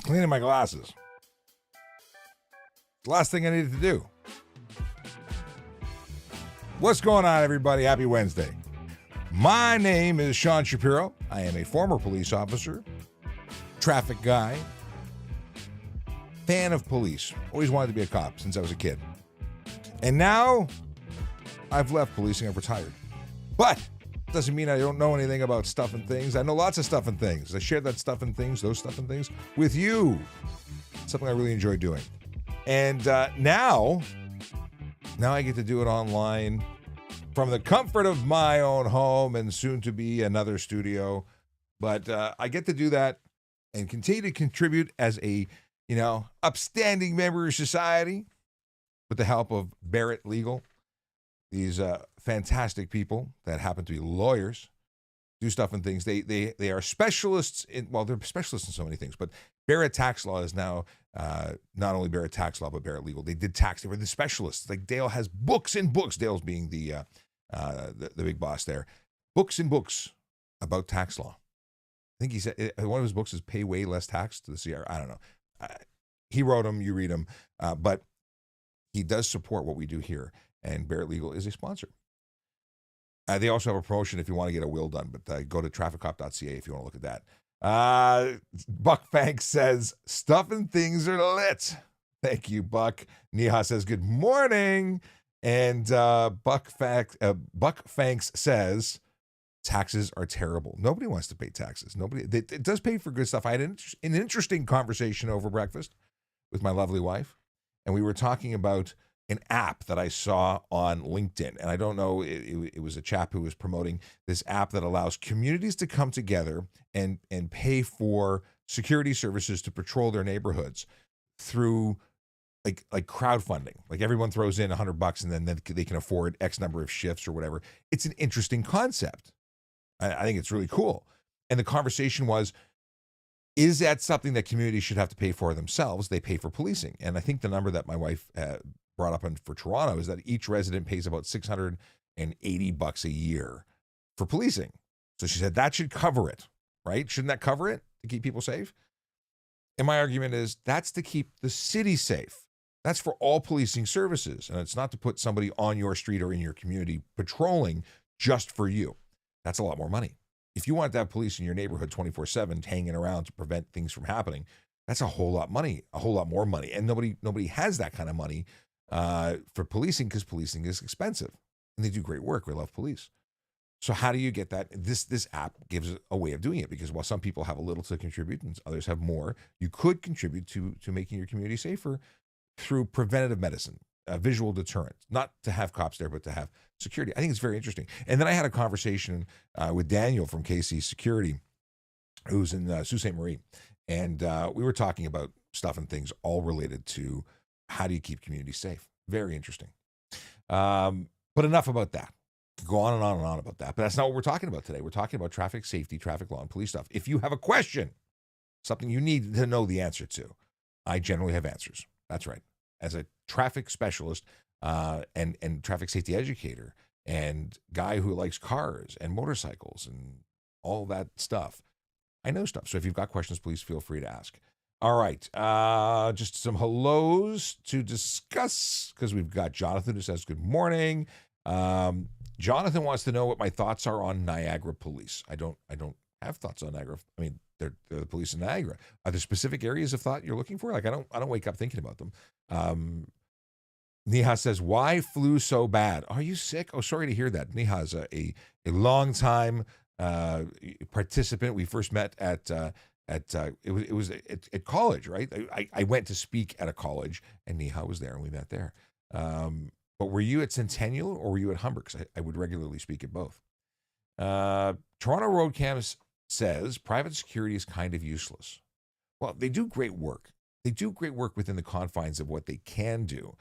Cleaning my glasses. The last thing I needed to do. What's going on, everybody? Happy Wednesday. My name is Sean Shapiro. I am a former police officer, traffic guy, fan of police. Always wanted to be a cop since I was a kid. And now I've left policing. I've retired. But doesn't mean I don't know anything about stuff and things. I know lots of stuff and things. I share that stuff and things, those stuff and things, with you. It's something I really enjoy doing. And now I get to do it online from the comfort of my own home and soon to be another studio. But I get to do that and continue to contribute as a, upstanding member of society with the help of Barrett Legal. These fantastic people that happen to be lawyers, do stuff and things. They are specialists in, well, they're specialists in so many things, but Barrett Tax Law is now not only Barrett Tax Law, but Barrett Legal. They did tax. They were the specialists. Like Dale has books and books. Dale's being the big boss there. Books and books about tax law. I think he said one of his books is Pay Way Less Tax to the CR. I don't know. He wrote them. You read them. But he does support what we do here. And Barrett Legal is a sponsor. They also have a promotion if you want to get a will done, but go to trafficcop.ca if you want to look at that. Buck Fanks says, stuff and things are lit. Thank you, Buck. Neha says, good morning. And Buck Fanks says, taxes are terrible. Nobody wants to pay taxes. It does pay for good stuff. I had an interesting conversation over breakfast with my lovely wife, and we were talking about an app that I saw on LinkedIn. And I don't know, it was a chap who was promoting this app that allows communities to come together and pay for security services to patrol their neighborhoods through like crowdfunding. Like everyone throws in $100 and then they can afford X number of shifts or whatever. It's an interesting concept. I think it's really cool. And the conversation was, is that something that communities should have to pay for themselves? They pay for policing. And I think the number that my wife brought up for Toronto is that each resident pays about $680 a year for policing. So she said that should cover it, right? Shouldn't that cover it to keep people safe? And my argument is that's to keep the city safe. That's for all policing services. And it's not to put somebody on your street or in your community patrolling just for you. That's a lot more money. If you want to have police in your neighborhood 24/7 hanging around to prevent things from happening, that's a whole lot more money. And nobody has that kind of money for policing because policing is expensive and they do great work. We love police. So how do you get that? This app gives a way of doing it because while some people have a little to contribute and others have more, you could contribute to making your community safer through preventative medicine, visual deterrent, not to have cops there, but to have security. I think it's very interesting. And then I had a conversation with Daniel from KC Security, who's in Sault Ste. Marie. And we were talking about stuff and things all related to how do you keep communities safe? Very interesting. But enough about that. Go on and on and on about that. But that's not what we're talking about today. We're talking about traffic safety, traffic law, and police stuff. If you have a question, something you need to know the answer to, I generally have answers. That's right. As a traffic specialist and traffic safety educator and guy who likes cars and motorcycles and all that stuff, I know stuff. So if you've got questions, please feel free to ask. All right, just some hellos to discuss because we've got Jonathan who says good morning. Jonathan wants to know what my thoughts are on Niagara Police. I don't have thoughts on Niagara. I mean, they're the police in Niagara. Are there specific areas of thought you're looking for? Like I don't wake up thinking about them. Neha says, why flu so bad? Are you sick? Oh, sorry to hear that. Neha is a long time participant. We first met at college, right? I went to speak at a college, and Neha was there, and we met there. But were you at Centennial or were you at Humber? Because I would regularly speak at both. Toronto Road Cams says private security is kind of useless. Well, they do great work. They do great work within the confines of what they can do,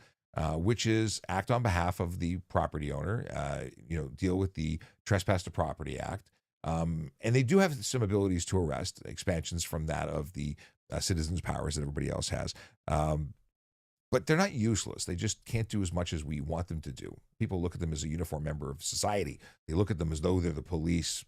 which is act on behalf of the property owner, deal with the Trespass to Property Act. And they do have some abilities to arrest, expansions from that of the citizens' powers that everybody else has. But they're not useless. They just can't do as much as we want them to do. People look at them as a uniform member of society. They look at them as though they're the police,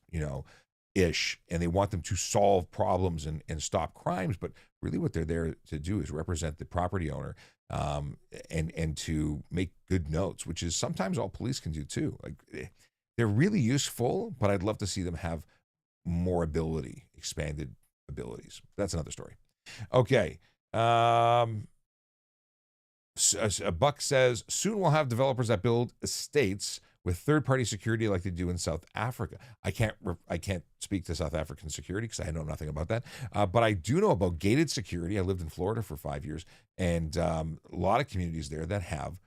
ish, and they want them to solve problems and stop crimes. But really, what they're there to do is represent the property owner, and to make good notes, which is sometimes all police can do too. Like, they're really useful, but I'd love to see them have more ability, expanded abilities. That's another story. Okay. A Buck says, soon we'll have developers that build estates with third-party security like they do in South Africa. I can't speak to South African security because I know nothing about that. But I do know about gated security. I lived in Florida for 5 years, and a lot of communities there that have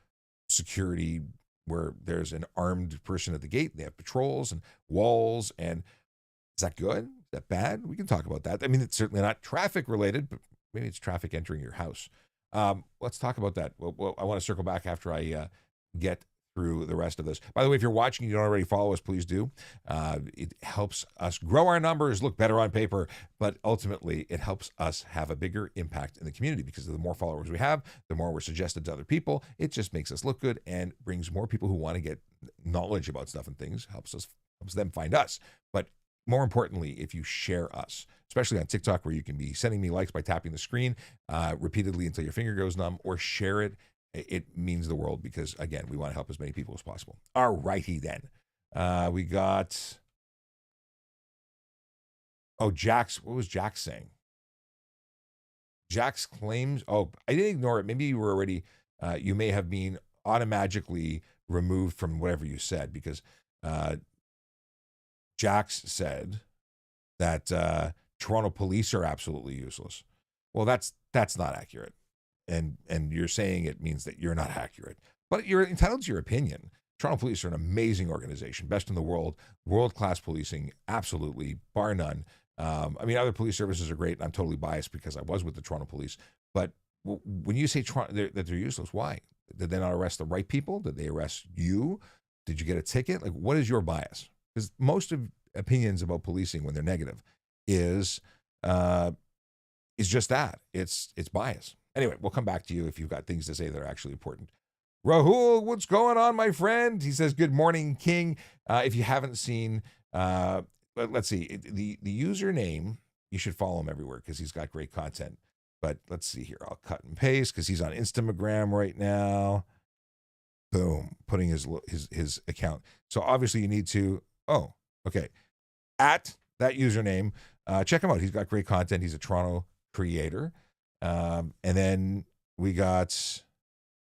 security where there's an armed person at the gate. They have patrols and walls. And is that good? Is that bad? We can talk about that. I mean, it's certainly not traffic related, but maybe it's traffic entering your house. Let's talk about that. Well, I want to circle back after I get through the rest of this. By the way, if you're watching, you don't already follow us, please do. It helps us grow our numbers, look better on paper, but ultimately it helps us have a bigger impact in the community, because the more followers we have, the more we're suggested to other people. It just makes us look good and brings more people who want to get knowledge about stuff and things, helps them find us. But more importantly, if you share us, especially on TikTok, where you can be sending me likes by tapping the screen repeatedly until your finger goes numb, or share it, it means the world, because, again, we want to help as many people as possible. All righty then. We got, Jax. What was Jax saying? Jax claims, I didn't ignore it. Maybe you were already, you may have been automatically removed from whatever you said, because Jax said that Toronto police are absolutely useless. Well, that's not accurate. And you're saying it means that you're not accurate. But you're entitled to your opinion. Toronto police are an amazing organization, best in the world, world-class policing, absolutely, bar none. I mean, other police services are great, and I'm totally biased because I was with the Toronto police. But when you say that they're useless, why? Did they not arrest the right people? Did they arrest you? Did you get a ticket? Like, what is your bias? Because most of opinions about policing, when they're negative, is just that. It's bias. Anyway, we'll come back to you if you've got things to say that are actually important. Rahul, what's going on, my friend? He says, good morning, King. If you haven't seen, let's see, the username, you should follow him everywhere because he's got great content. But let's see here. I'll cut and paste because he's on Instagram right now. Boom, putting his account. So obviously you need to, at that username, check him out. He's got great content. He's a Toronto creator. And then we got,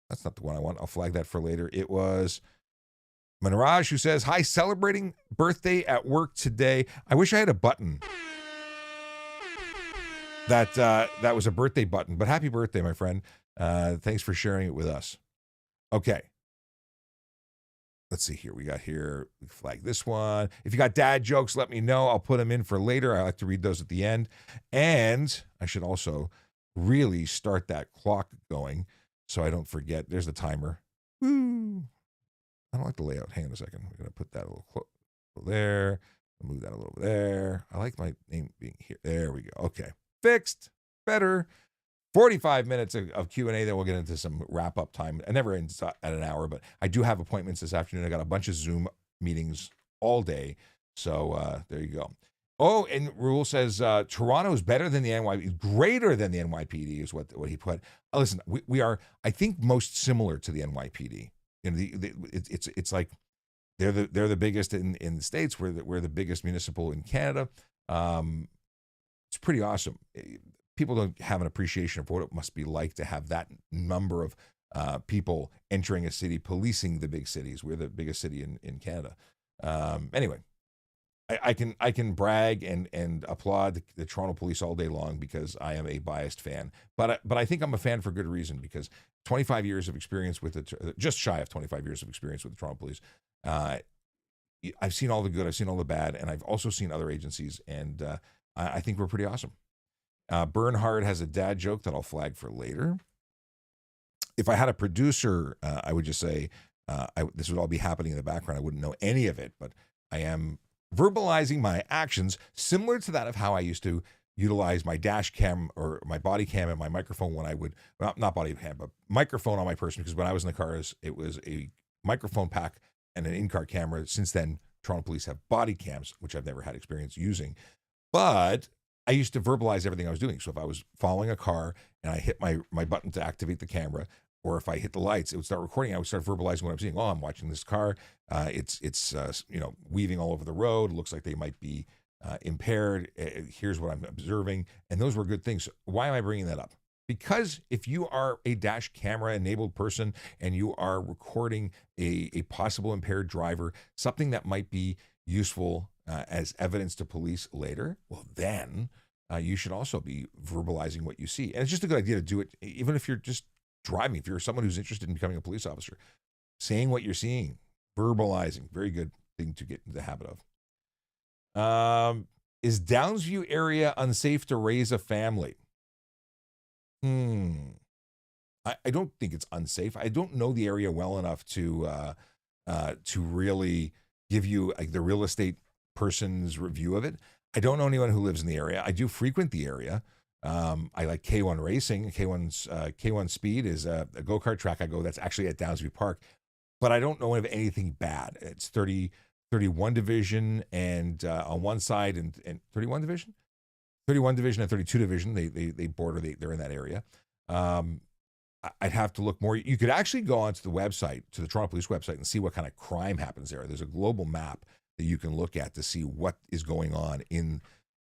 that's not the one I want. I'll flag that for later. It was Manraj, who says, hi, celebrating birthday at work today. I wish I had a button that was a birthday button, but happy birthday, my friend. Thanks for sharing it with us. Okay. Let's see here. We flag this one. If you got dad jokes, let me know. I'll put them in for later. I like to read those at the end. And I should also really start that clock going so I don't forget. There's the timer. Woo. I don't like the layout. Hang on a second. We're going to put that a little there. I'll move that a little there. I like my name being here. There we go. Okay. Fixed. Better. 45 minutes of Q&A, then we'll get into some wrap-up time. It never ends at an hour, but I do have appointments this afternoon. I got a bunch of Zoom meetings all day, so there you go. Oh, and Rule says Toronto is better than the NYPD, greater than the NYPD is what he put. Listen, we are, I think, most similar to the NYPD. You know, it's like they're the biggest in the States. We're the biggest municipal in Canada. It's pretty awesome. People don't have an appreciation of what it must be like to have that number of people entering a city, policing the big cities. We're the biggest city in Canada. Anyway, I can brag and applaud the Toronto police all day long because I am a biased fan. But I think I'm a fan for good reason, because 25 years of experience with just shy of 25 years of experience with the Toronto police. I've seen all the good, I've seen all the bad, and I've also seen other agencies, and I think we're pretty awesome. Bernhard has a dad joke that I'll flag for later. If I had a producer, I would just say this would all be happening in the background. I wouldn't know any of it, but I am verbalizing my actions similar to that of how I used to utilize my dash cam or my body cam and my microphone when I would, not body cam, but microphone on my person, because when I was in the cars, it was a microphone pack and an in-car camera. Since then, Toronto Police have body cams, which I've never had experience using. But I used to verbalize everything I was doing. So if I was following a car and I hit my button to activate the camera, or if I hit the lights, it would start recording. I would start verbalizing what I'm seeing. Oh, I'm watching this car. It's weaving all over the road. It looks like they might be impaired. Here's what I'm observing. And those were good things. Why am I bringing that up? Because if you are a dash camera enabled person and you are recording a possible impaired driver, something that might be useful as evidence to police later, well, then you should also be verbalizing what you see. And it's just a good idea to do it, even if you're just driving. If you're someone who's interested in becoming a police officer, saying what you're seeing, verbalizing, very good thing to get into the habit of. Is Downsview area unsafe to raise a family? I don't think it's unsafe. I don't know the area well enough to really give you the real estate person's review of it. I don't know anyone who lives in the area. I do frequent the area. I like K1 Racing. K1 Speed is a go-kart track I go that's actually at Downsview Park, but I don't know of anything bad. It's 31 division and on one side and 31 division? 31 division and 32 division. They border, they're in that area. I'd have to look more. You could actually go onto the website, to the Toronto Police website, and see what kind of crime happens there. There's a global map that you can look at to see what is going on in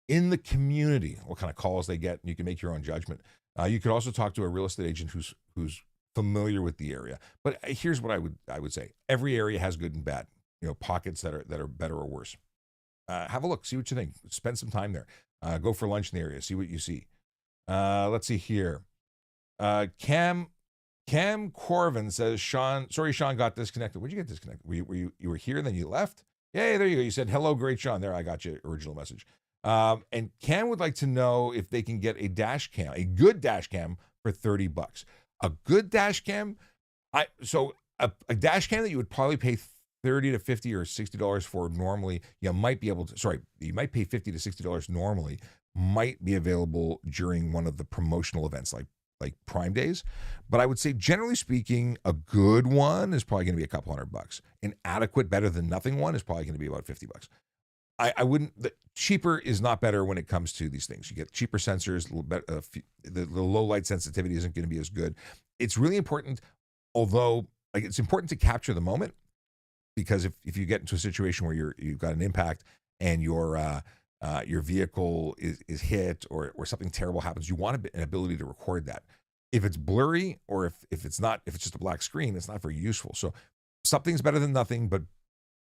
the community, what kind of calls they get, and you can make your own judgment. You could also talk to a real estate agent who's familiar with the area. But here's what I would say: every area has good and bad. Pockets that are better or worse. Have a look, see what you think. Spend some time there. Go for lunch in the area, see what you see. Let's see here. Cam Corvin says, Sean got disconnected. Where'd you get disconnected? You were here, then you left? Yeah, there you go. You said, hello, great Sean. There, I got your original message. And Cam would like to know if they can get a dash cam, a good dash cam for $30. A good dash cam, a dash cam that you would probably pay $30 to $50 or $60 for normally, you might pay $50 to $60 normally, might be available during one of the promotional events like Prime Days. But I would say, generally speaking, a good one is probably going to be a couple $100. An adequate, better than nothing one is probably going to be about $50. I wouldn't. Cheaper is not better when it comes to these things. You get cheaper sensors. The low light sensitivity isn't going to be as good. It's really important, although it's important to capture the moment, because if you get into a situation where you've got an impact and your vehicle is hit or something terrible happens, you want an ability to record that. If it's blurry or if it's just a black screen, it's not very useful. So something's better than nothing, but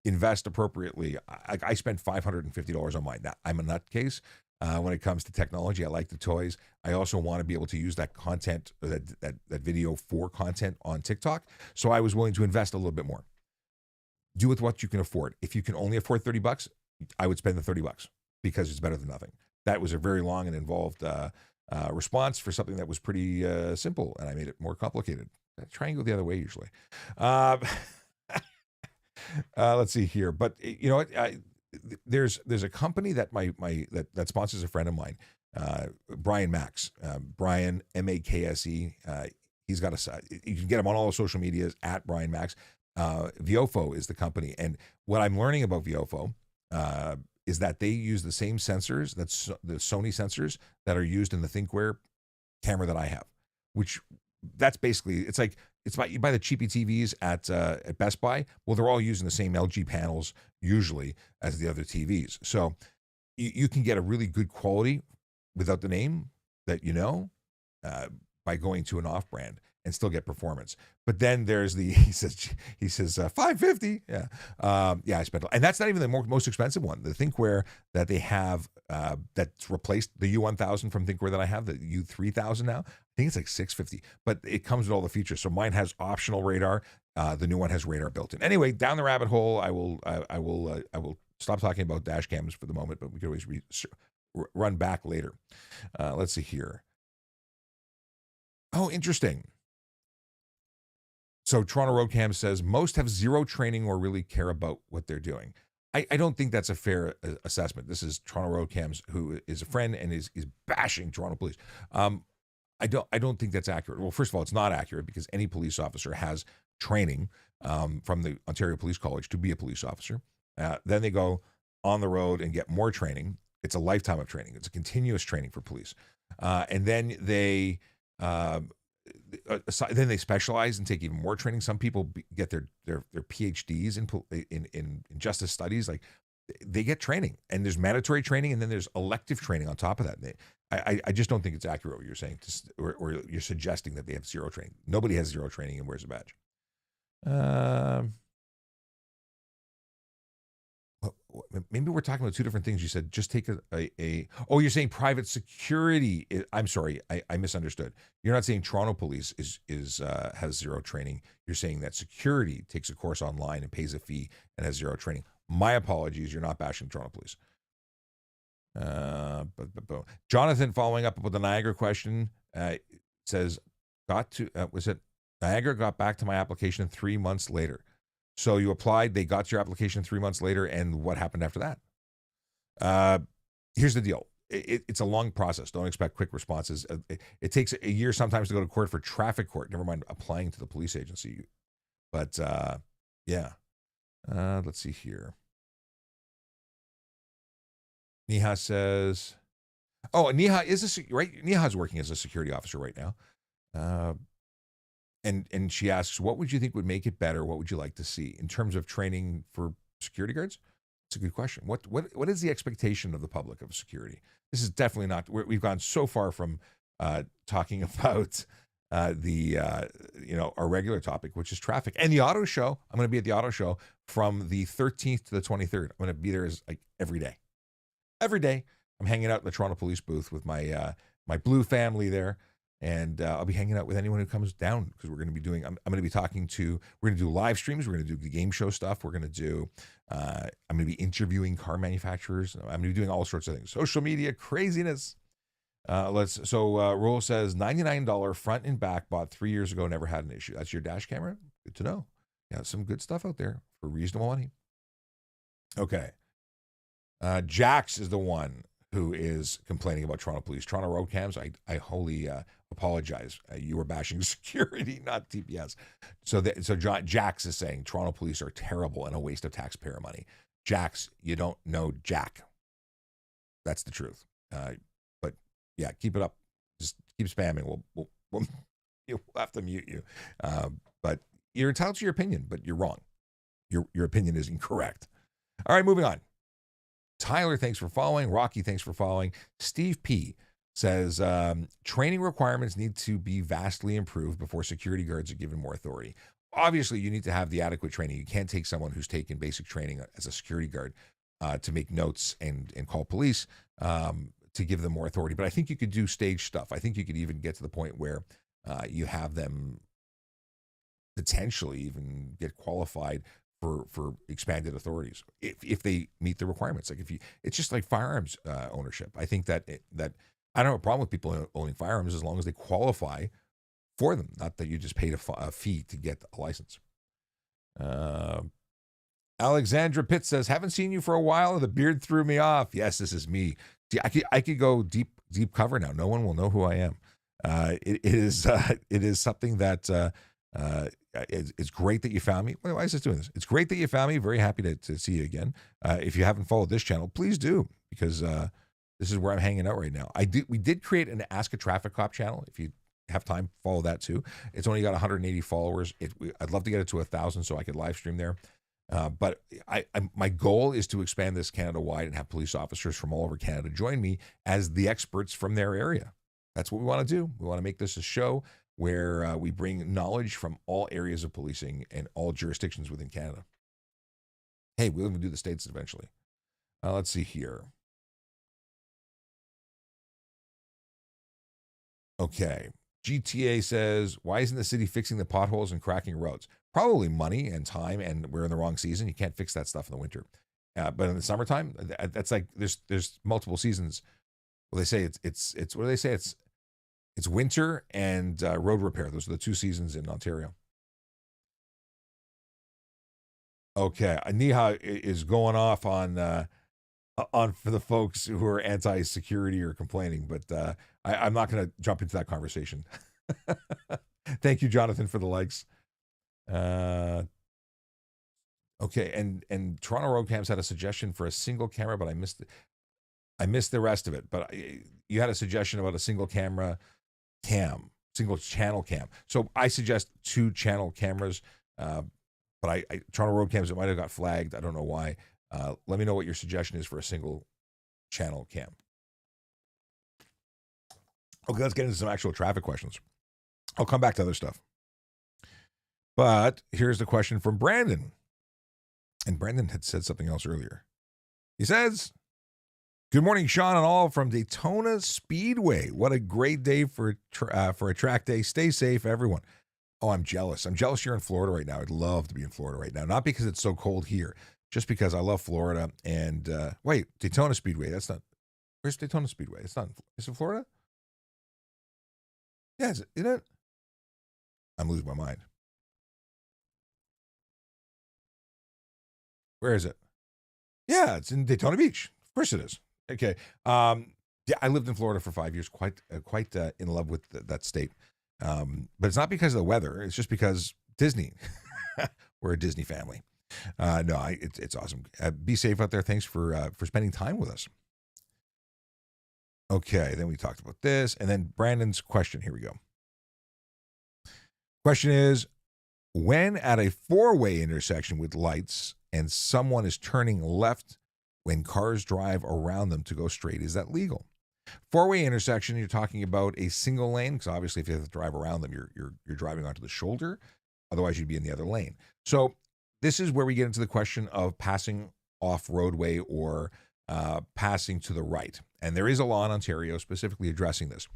invest appropriately. I spent $550 on mine. I'm a nutcase when it comes to technology. I like the toys. I also want to be able to use that content, that video for content on TikTok. So I was willing to invest a little bit more. Do with what you can afford. If you can only afford $30, I would spend the $30 because it's better than nothing. That was a very long and involved response for something that was pretty simple, and I made it more complicated. I try and go the other way usually. Let's see here, but you know what? There's a company that that sponsors a friend of mine, Brian Max, Brian Makse. He's got a site. You can get him on all the social medias at Brian Max. Viofo is the company, and what I'm learning about Viofo is that they use the same sensors, that's the Sony sensors that are used in the ThinkWare camera that I have, which that's basically, you buy the cheapy TVs at Best Buy. Well, they're all using the same LG panels usually as the other TVs. So you can get a really good quality without the name that by going to an off-brand and still get performance. But then there's he says $550. Yeah. I spent, and that's not even the most expensive one. The ThinkWare that they have that's replaced the U1000 from ThinkWare that I have, the U3000 now. I think it's like $650, but it comes with all the features. So mine has optional radar. The new one has radar built in. Anyway, down the rabbit hole. I will stop talking about dash cams for the moment, but we can always run back later. Let's see here. Oh, interesting. So Toronto Road Cam says most have zero training or really care about what they're doing. I don't think that's a fair assessment. This is Toronto Road Cams, who is a friend and is bashing Toronto Police. I don't think that's accurate. Well, first of all, it's not accurate because any police officer has training from the Ontario Police College to be a police officer. Then they go on the road and get more training. It's a lifetime of training. It's a continuous training for police. And then then they specialize and take even more training. Some people get their PhDs in justice studies. Like they get training, and there's mandatory training, and then there's elective training on top of that. I just don't think it's accurate what you're saying, or you're suggesting that they have zero training. Nobody has zero training and wears a badge. Maybe we're talking about two different things. You said just take oh, you're saying private security. I'm sorry, I misunderstood. You're not saying Toronto Police has zero training. You're saying that security takes a course online and pays a fee and has zero training. My apologies. You're not bashing Toronto Police. But Jonathan, following up with the Niagara question, says, Niagara got back to my application 3 months later. So you applied, they got your application 3 months later, and what happened after that? Here's the deal. It's a long process. Don't expect quick responses. It takes a year sometimes to go to court for traffic court, never mind applying to the police agency. But yeah. Let's see here. Neha says, Neha is right. Neha's working as a security officer right now. And she asks, what would you think would make it better? What would you like to see in terms of training for security guards? It's a good question. What is the expectation of the public of security? This is definitely not. We've gone so far from talking about our regular topic, which is traffic and the auto show. I'm going to be at the auto show from the 13th to the 23rd. I'm going to be there every day. Every day, I'm hanging out in the Toronto Police booth with my Blue family there. And I'll be hanging out with anyone who comes down because we're going to be doing, I'm going to be we're going to do live streams. We're going to do the game show stuff. We're going to do, I'm going to be interviewing car manufacturers. I'm going to be doing all sorts of things. Social media craziness. Roll says $99 front and back, bought 3 years ago, never had an issue. That's your dash camera? Good to know. Yeah, some good stuff out there for reasonable money. Okay. Jax is the one who is complaining about Toronto Police. Toronto road cams, I wholly apologize. You were bashing security, not TPS. So Jax is saying Toronto Police are terrible and a waste of taxpayer money. Jax, you don't know Jack. That's the truth. But yeah, keep it up. Just keep spamming. We'll have to mute you. But you're entitled to your opinion, but you're wrong. Your opinion is incorrect. All right, moving on. Tyler, thanks for following. Rocky, thanks for following. Steve P says, training requirements need to be vastly improved before security guards are given more authority. Obviously, you need to have the adequate training. You can't take someone who's taken basic training as a security guard to make notes and call police to give them more authority. But I think you could do stage stuff. I think you could even get to the point where you have them potentially even get qualified for expanded authorities if they meet the requirements. Like it's just like firearms ownership. I think that I don't have a problem with people owning firearms as long as they qualify for them. Not that you just paid a fee to get a license. Alexandra Pitt says, haven't seen you for a while. The beard threw me off. Yes, this is me. I could go deep cover now. No one will know who I am. It is something that it's great that you found me. Why is this doing this? It's great that you found me. Very happy to see you again. If you haven't followed this channel, please do, because this is where I'm hanging out right now. We did create an Ask a Traffic Cop channel. If you have time, follow that too. It's only got 180 followers. I'd love to get it to 1,000 so I could live stream there. But my goal is to expand this Canada-wide and have police officers from all over Canada join me as the experts from their area. That's what we want to do. We want to make this a show where we bring knowledge from all areas of policing and all jurisdictions within Canada. Hey, we'll even do the States eventually. Let's see here. Okay. GTA says, why isn't the city fixing the potholes and cracking roads? Probably money and time, and we're in the wrong season. You can't fix that stuff in the winter. But in the summertime, that's like there's multiple seasons. Well, they say it's what do they say? It's winter and road repair. Those are the two seasons in Ontario. Okay, Neha is going off on for the folks who are anti-security or complaining, but I'm not going to jump into that conversation. Thank you, Jonathan, for the likes. Okay, and Toronto Road Cams had a suggestion for a single camera, but I missed it. I missed the rest of it. But you had a suggestion about a single camera cam, single channel cam. So I suggest 2 channel cameras. But Toronto Road Cams, it might have got flagged. I don't know why. Let me know what your suggestion is for a single channel cam. Okay, let's get into some actual traffic questions. I'll come back to other stuff. But here's the question from Brandon. And Brandon had said something else earlier. He says, "Good morning, Sean and all from Daytona Speedway. What a great day for a track day. Stay safe, everyone." Oh, I'm jealous. I'm jealous you're in Florida right now. I'd love to be in Florida right now. Not because it's so cold here, just because I love Florida. And wait, Daytona Speedway. That's not. Where's Daytona Speedway? It's not. Is it Florida? Yeah, isn't it? I'm losing my mind. Where is it? Yeah, it's in Daytona Beach. Of course it is. Okay. Yeah, I lived in Florida for 5 years. Quite in love with that state. But it's not because of the weather. It's just because Disney. We're a Disney family. No, it's awesome. Be safe out there. Thanks for spending time with us. Okay, then we talked about this, and then Brandon's question. Here we go. Question is, when at a 4-way intersection with lights and someone is turning left when cars drive around them to go straight, is that legal? 4-way intersection, you're talking about a single lane, because obviously if you have to drive around them, you're driving onto the shoulder. Otherwise, you'd be in the other lane. So this is where we get into the question of passing off roadway or passing to the right. And there is a law in Ontario specifically addressing this.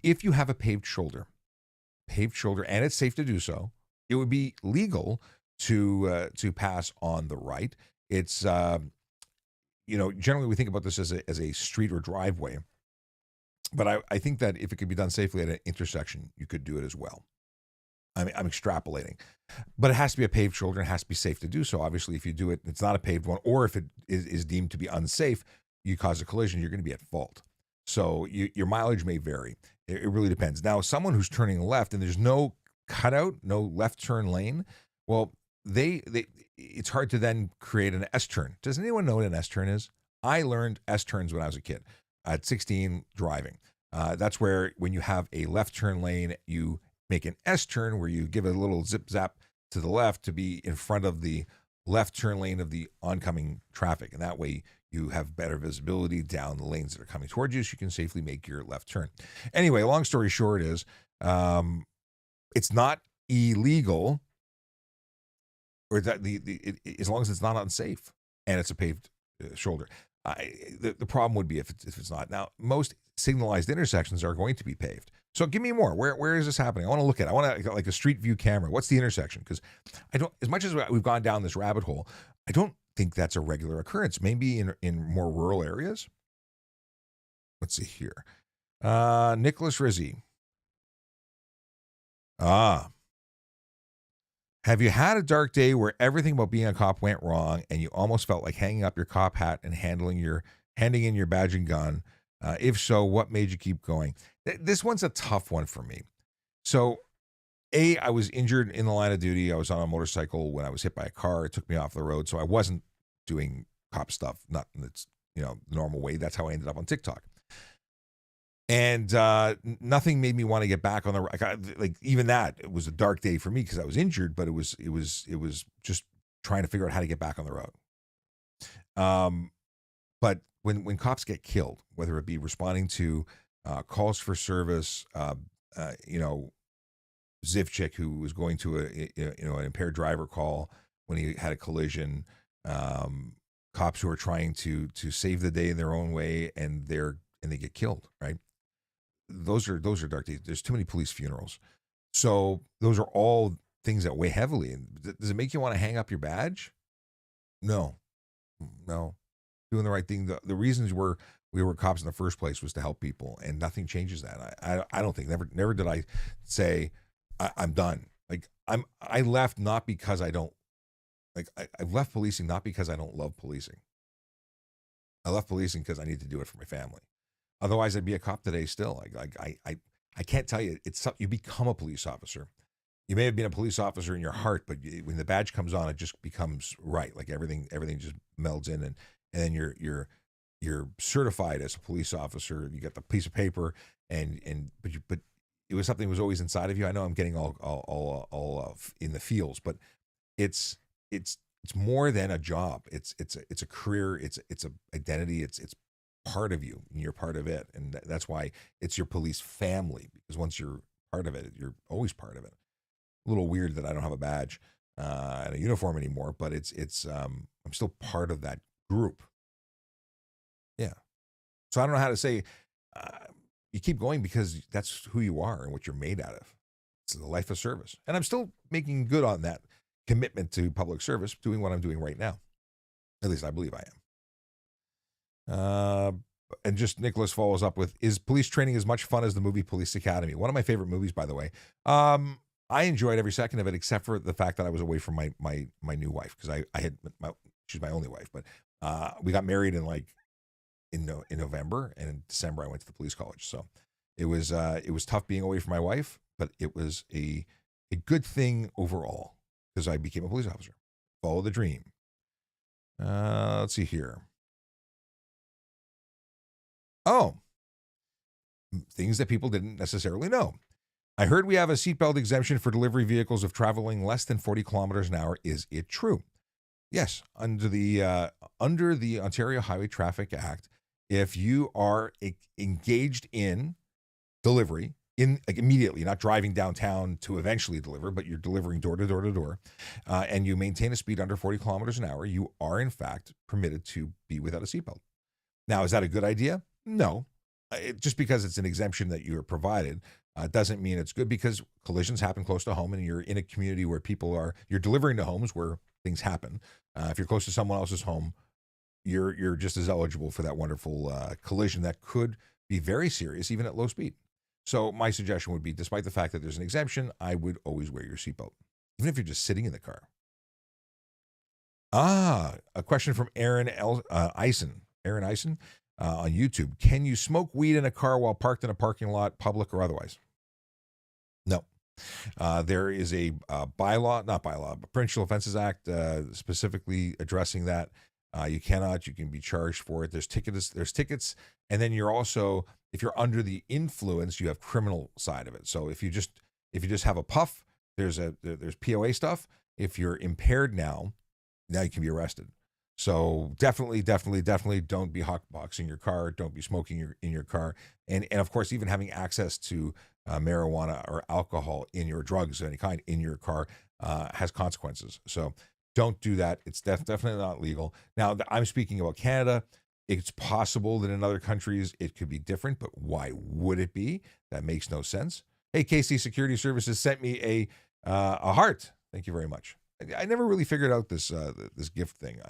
If you have a paved shoulder, and it's safe to do so, it would be legal to pass on the right. It's generally we think about this as a street or driveway, but I think that if it could be done safely at an intersection, you could do it as well. I'm extrapolating, but it has to be a paved shoulder. It has to be safe to do so. Obviously, if you do it, it's not a paved one, or if it is deemed to be unsafe, you cause a collision, you're going to be at fault. So your mileage may vary. It really depends. Now, someone who's turning left and there's no cutout, no left turn lane, well, it's hard to then create an S turn. Does anyone know what an S turn is? I learned S turns when I was a kid at 16 driving. That's where when you have a left turn lane, you make an S turn where you give a little zip zap to the left to be in front of the left turn lane of the oncoming traffic. And that way you have better visibility down the lanes that are coming towards you, so you can safely make your left turn. Anyway, long story short is it's not illegal, or that as long as it's not unsafe and it's a paved shoulder. The problem would be if it's not. Now, most signalized intersections are going to be paved. So give me more. Where is this happening? I want to look at it. I want to like a street view camera. What's the intersection? Because I don't, as much as we've gone down this rabbit hole, I don't think that's a regular occurrence. Maybe in more rural areas. Let's see here. Nicholas Rizzi. Have you had a dark day where everything about being a cop went wrong and you almost felt like hanging up your cop hat and handing in your badge and gun? If so, what made you keep going? This one's a tough one for me. So, I was injured in the line of duty. I was on a motorcycle when I was hit by a car. It took me off the road. So I wasn't doing cop stuff, not in its the normal way. That's how I ended up on TikTok. And nothing made me want to get back on the like. Even that, it was a dark day for me because I was injured, but it was just trying to figure out how to get back on the road. But when cops get killed, whether it be responding to calls for service, Zivchik, who was going to an impaired driver call when he had a collision, cops who are trying to save the day in their own way, and they get killed, right? Those are dark days. There's too many police funerals. So those are all things that weigh heavily. And does it make you want to hang up your badge? No. Doing the right thing. The reasons we were cops in the first place was to help people, and nothing changes that. I don't think, never did I say I'm done. Like I left not because I don't like, I've left policing not because I don't love policing. I left policing because I need to do it for my family. Otherwise, I'd be a cop today still. I can't tell you. You become a police officer, You may have been a police officer in your heart, but when the badge comes on, it just becomes right. Like everything just melds in, and then you're certified as a police officer. You got the piece of paper, but it was something that was always inside of you. I know I'm getting all in the feels, but it's more than a job. It's a career. It's a identity. It's part of you, and you're part of it, and that's why it's your police family. Because once you're part of it, you're always part of it. A little weird that I don't have a badge and a uniform anymore, but it's I'm still part of that group. Yeah. So I don't know how to say. You keep going because that's who you are and what you're made out of. It's the life of service, and I'm still making good on that commitment to public service, doing what I'm doing right now. At least I believe I am. And just Nicholas follows up with, is police training as much fun as the movie Police Academy? One of my favorite movies, by the way. I enjoyed every second of it, except for the fact that I was away from my new wife, because I had she's my only wife, but we got married in November, and in December I went to the police college. So it was tough being away from my wife, but it was a good thing overall because I became a police officer. Follow the dream. Let's see here. Oh, things that people didn't necessarily know. I heard we have a seatbelt exemption for delivery vehicles of traveling less than 40 kilometers an hour. Is it true? Yes, under the Ontario Highway Traffic Act, if you are engaged in delivery immediately, not driving downtown to eventually deliver, but you're delivering door to door to door, and you maintain a speed under 40 kilometers an hour, you are in fact permitted to be without a seatbelt. Now, is that a good idea? No. Just because it's an exemption that you are provided doesn't mean it's good, because collisions happen close to home, and you're in a community where you're delivering to homes where things happen. If you're close to someone else's home, you're just as eligible for that wonderful collision that could be very serious, even at low speed. So my suggestion would be, despite the fact that there's an exemption, I would always wear your seatbelt, even if you're just sitting in the car. A question from Aaron Eisen. Aaron Eisen on YouTube. Can you smoke weed in a car while parked in a parking lot, public or otherwise? No. There is a Provincial Offences Act specifically addressing that. You cannot. You can be charged for it. There's tickets, and then you're also, if you're under the influence, you have criminal side of it. So if you just have a puff, there's POA stuff. If you're impaired now you can be arrested. So definitely don't be hotboxing your car. Don't be smoking in your car, and of course, even having access to marijuana or alcohol in your drugs of any kind in your car has consequences. So don't do that. It's definitely not legal. Now, I'm speaking about Canada. It's possible that in other countries it could be different, but why would it be? That makes no sense. Hey, KC Security Services sent me a heart. Thank you very much. I never really figured out this gift thing.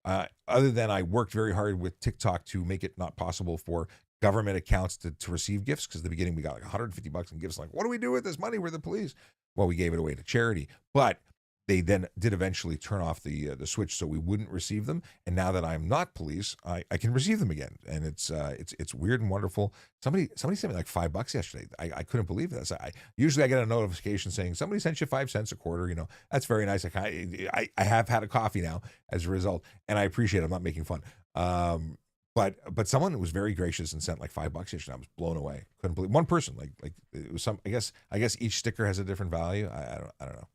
Other than I worked very hard with TikTok to make it not possible for government accounts to receive gifts, because at the beginning we got like $150 in gifts. Like, what do we do with this money? We're the police. Well, we gave it away to charity, but they then did eventually turn off the switch so we wouldn't receive them. And now that I'm not police, I can receive them again. And it's weird and wonderful. Somebody sent me like $5 yesterday. I couldn't believe this. Usually I get a notification saying somebody sent you 5 cents a quarter. That's very nice. I have had a coffee now as a result, and I appreciate it. I'm not making fun. But someone was very gracious and sent like $5 yesterday. I was blown away. Couldn't believe one person. Like it was some. I guess each sticker has a different value. I don't know.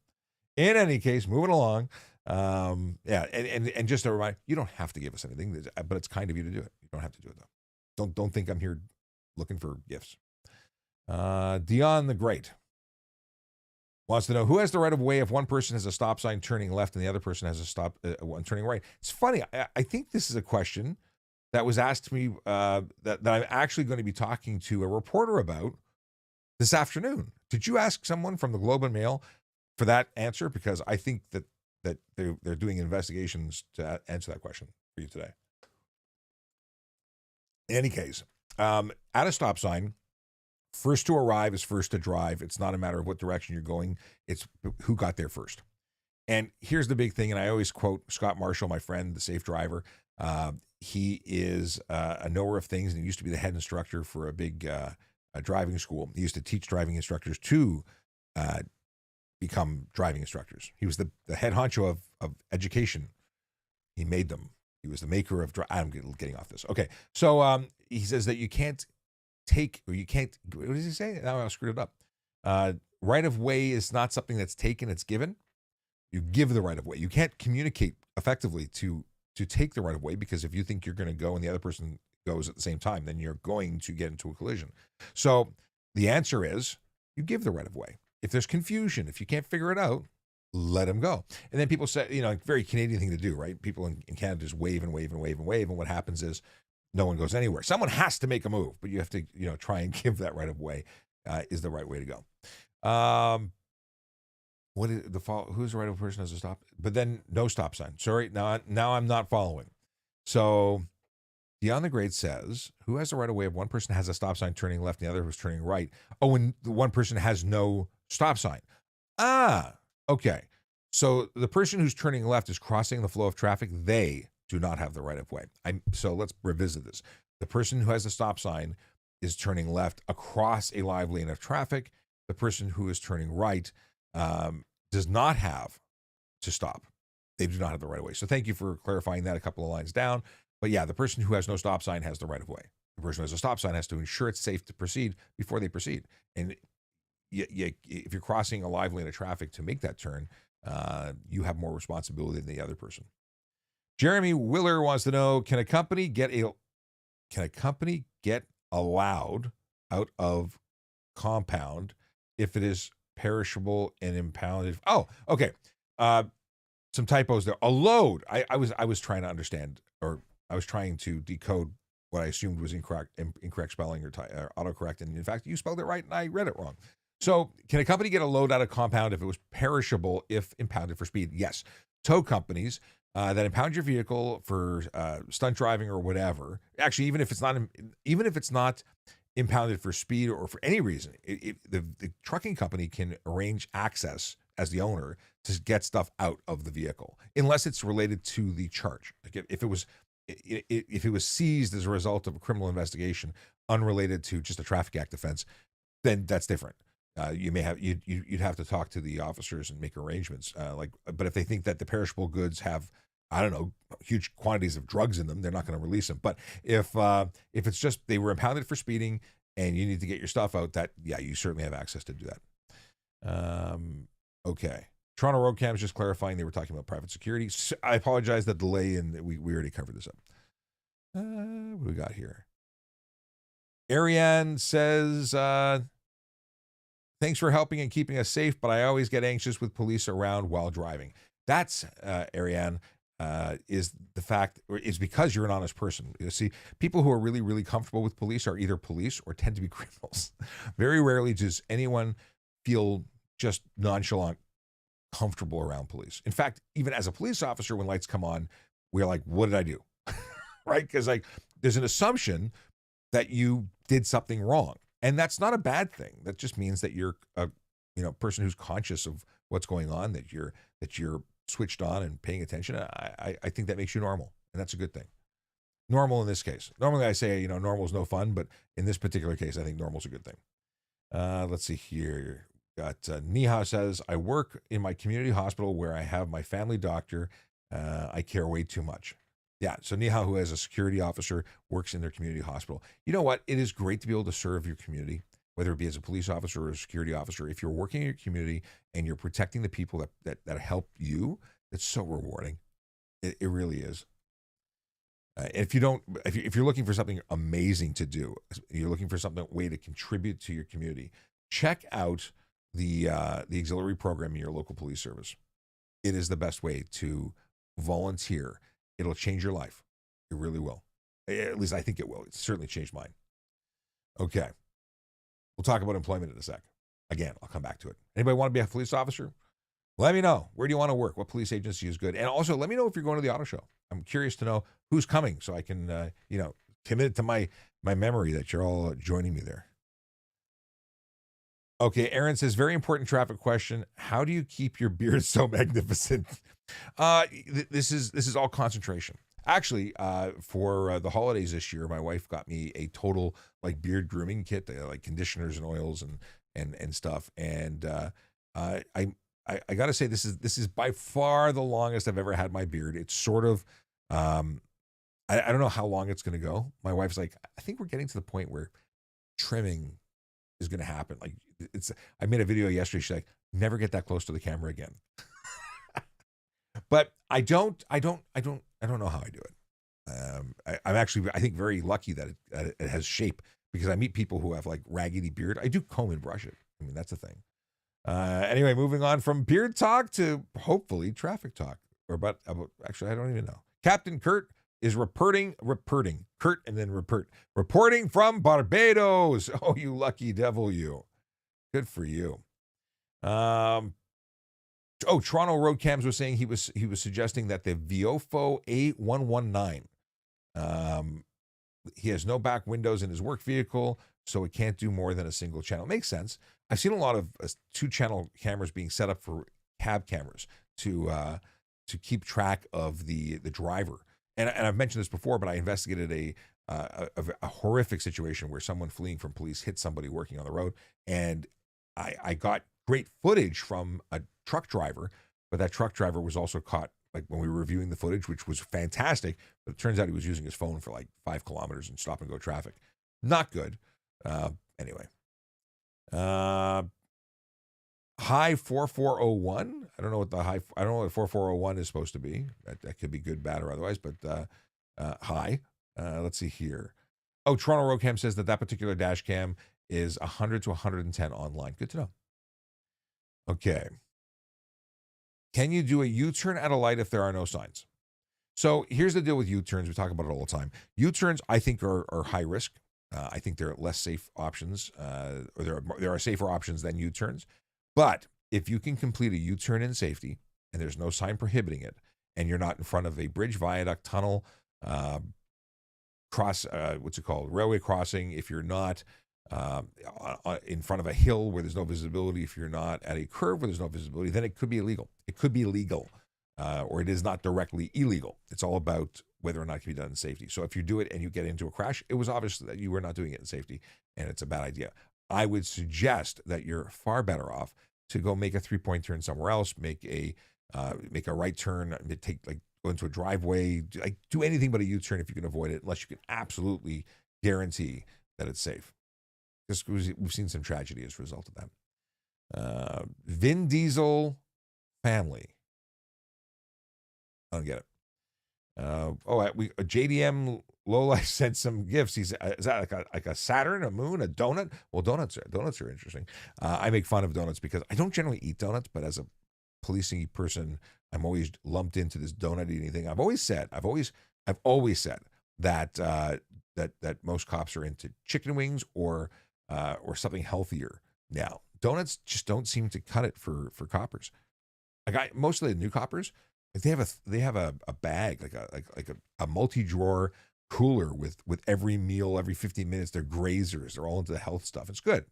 In any case, moving along. And just a reminder, you don't have to give us anything, but it's kind of you to do it. You don't have to do it though. Don't think I'm here looking for gifts. Dion the Great wants to know, who has the right of way if one person has a stop sign turning left and the other person has a stop one turning right? It's funny. I think this is a question that was asked to me that I'm actually going to be talking to a reporter about this afternoon. Did you ask someone from the Globe and Mail for that answer? Because I think that they're doing investigations to answer that question for you today. In any case, at a stop sign, first to arrive is first to drive. It's not a matter of what direction you're going. It's who got there first. And here's the big thing, and I always quote Scott Marshall, my friend, the safe driver. He is a knower of things, and he used to be the head instructor for a big driving school. He used to teach driving instructors to become driving instructors. He was the head honcho of education. He made them. He was the maker of. I'm getting off this. Okay, so he says that you can't take, or you can't. What does he say? Now I screwed it up. Right of way is not something that's taken; it's given. You give the right of way. You can't communicate effectively to take the right of way, because if you think you're going to go and the other person goes at the same time, then you're going to get into a collision. So the answer is you give the right of way. If there's confusion, if you can't figure it out, let him go. And then people say, very Canadian thing to do, right? People in Canada just wave and wave and wave and wave. And what happens is no one goes anywhere. Someone has to make a move, but you have to, try and give that right of way is the right way to go. What is who's the right of person has to stop? But then no stop sign. Sorry, now I'm not following. So Beyond the Grade says, who has the right of way if one person has a stop sign turning left and the other who's turning right? Oh, and the one person has no stop sign. Okay. So the person who's turning left is crossing the flow of traffic. They do not have the right of way. So let's revisit this. The person who has the stop sign is turning left across a live lane of traffic. The person who is turning right does not have to stop. They do not have the right of way. So thank you for clarifying that a couple of lines down. But yeah, the person who has no stop sign has the right of way. The person who has a stop sign has to ensure it's safe to proceed before they proceed. And if you're crossing a live lane of traffic to make that turn, you have more responsibility than the other person. Jeremy Willer wants to know, can a company get allowed out of compound if it is perishable and impounded? Oh, okay. Some typos there. A load. I was trying to understand, or I was trying to decode what I assumed was incorrect spelling or autocorrect, and in fact, you spelled it right, and I read it wrong. So, can a company get a load out of compound if it was perishable if impounded for speed? Yes. Tow companies that impound your vehicle for stunt driving or whatever. Actually, even if it's not impounded for speed or for any reason, the trucking company can arrange access as the owner to get stuff out of the vehicle, unless it's related to the charge. Like if it was seized as a result of a criminal investigation unrelated to just a traffic act offense, then that's different. You'd have to talk to the officers and make arrangements. But if they think that the perishable goods have, I don't know, huge quantities of drugs in them, they're not going to release them. But if it's just they were impounded for speeding and you need to get your stuff out, you certainly have access to do that. Okay. Toronto Road Cam is just clarifying they were talking about private security. So I apologize the delay, and we already covered this up. What do we got here? Ariane says, thanks for helping and keeping us safe, but I always get anxious with police around while driving. That's, Ariane, is the fact, or is because you're an honest person. You see, people who are really, really comfortable with police are either police or tend to be criminals. Very rarely does anyone feel just nonchalant, comfortable around police. In fact, even as a police officer, when lights come on, we're like, what did I do? Right? Because there's an assumption that you did something wrong. And that's not a bad thing. That just means that you're a person who's conscious of what's going on, that you're switched on and paying attention. I think that makes you normal, and that's a good thing. Normal in this case. Normally I say, normal is no fun, but in this particular case, I think normal is a good thing. Let's see here. Got Neha says, I work in my community hospital where I have my family doctor. I care way too much. Yeah, so Neha, who has a security officer, works in their community hospital. You know what? It is great to be able to serve your community, whether it be as a police officer or a security officer. If you're working in your community and you're protecting the people that help you, it's so rewarding. It really is. If you're looking for something amazing to do, you're looking for something way to contribute to your community, check out the auxiliary program in your local police service. It is the best way to volunteer. It'll change your life. It really will. At least I think it will. It's certainly changed mine. Okay. We'll talk about employment in a sec. Again, I'll come back to it. Anybody want to be a police officer? Let me know. Where do you want to work? What police agency is good? And also, let me know if you're going to the auto show. I'm curious to know who's coming so I can, commit to my memory that you're all joining me there. Okay, Aaron says, very important traffic question. How do you keep your beard so magnificent? This is all concentration. Actually, for the holidays this year, my wife got me a total beard grooming kit, like conditioners and oils and stuff. And I I got to say this is by far the longest I've ever had my beard. It's sort of I don't know how long it's going to go. My wife's like, I think we're getting to the point where trimming is going to happen. Like I made a video yesterday. She's like, never get that close to the camera again. But I don't know how I do it. I'm actually, I think, very lucky that it has shape, because I meet people who have like raggedy beard. I do comb and brush it. I mean, that's the thing. Anyway, moving on from beard talk to hopefully traffic talk, or about actually, I don't even know. Captain Kurt is reporting from Barbados. Oh, you lucky devil, you. Good for you. Toronto Road Cams was saying he was suggesting that the Viofo A119, he has no back windows in his work vehicle, so it can't do more than a single channel. Makes sense. I've seen a lot of 2-channel cameras being set up for cab cameras to keep track of the driver. And I've mentioned this before, but I investigated a horrific situation where someone fleeing from police hit somebody working on the road, and I got great footage from a truck driver, but that truck driver was also caught, like, when we were reviewing the footage, which was fantastic. But it turns out he was using his phone for like 5 kilometers in stop and go traffic. Not good. Anyway. High 4401. I don't know what I don't know what 4401 is supposed to be. That could be good, bad, or otherwise, but high. Let's see here. Oh, Toronto Road Cam says that particular dash cam is 100 to 110 online. Good to know. Okay. Can you do a U-turn at a light if there are no signs? So here's the deal with U-turns. We talk about it all the time. U-turns, I think, are high risk. I think they're less safe options, or there are safer options than U-turns. But if you can complete a U-turn in safety and there's no sign prohibiting it, and you're not in front of a bridge, viaduct, tunnel, railway crossing, if you're not in front of a hill where there's no visibility, if you're not at a curve where there's no visibility, then it could be illegal. It could be legal, or it is not directly illegal. It's all about whether or not it can be done in safety. So if you do it and you get into a crash, it was obvious that you were not doing it in safety, and it's a bad idea. I would suggest that you're far better off to go make a 3-point turn somewhere else, make a right turn, go into a driveway, do anything but a U-turn if you can avoid it, unless you can absolutely guarantee that it's safe. Because we've seen some tragedy as a result of that. Vin Diesel family. I don't get it. JDM Lola sent some gifts. He said, "Is that like a Saturn, a moon, a donut?" Well, donuts are interesting. I make fun of donuts because I don't generally eat donuts, but as a policing person, I'm always lumped into this donut eating thing. I've always said that most cops are into chicken wings or something healthier. Now, donuts just don't seem to cut it for coppers. Most of the new coppers, they have a bag, like a multi-drawer cooler with every meal every 15 minutes. They're grazers. They're all into the health stuff. It's good.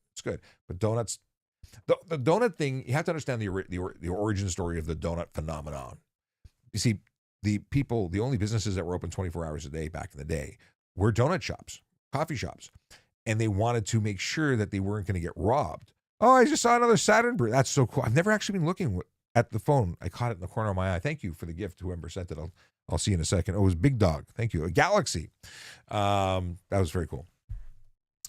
But donuts, the donut thing, you have to understand the origin story of the donut phenomenon. You see, the only businesses that were open 24 hours a day back in the day were donut shops, coffee shops, and they wanted to make sure that they weren't going to get robbed. Oh, I just saw another Saturn brew. That's so cool. I've never actually been looking at the phone. I caught it in the corner of my eye. Thank you for the gift, whoever sent it. I'll see you in a second. Oh, it was Big Dog. Thank you. A Galaxy. That was very cool.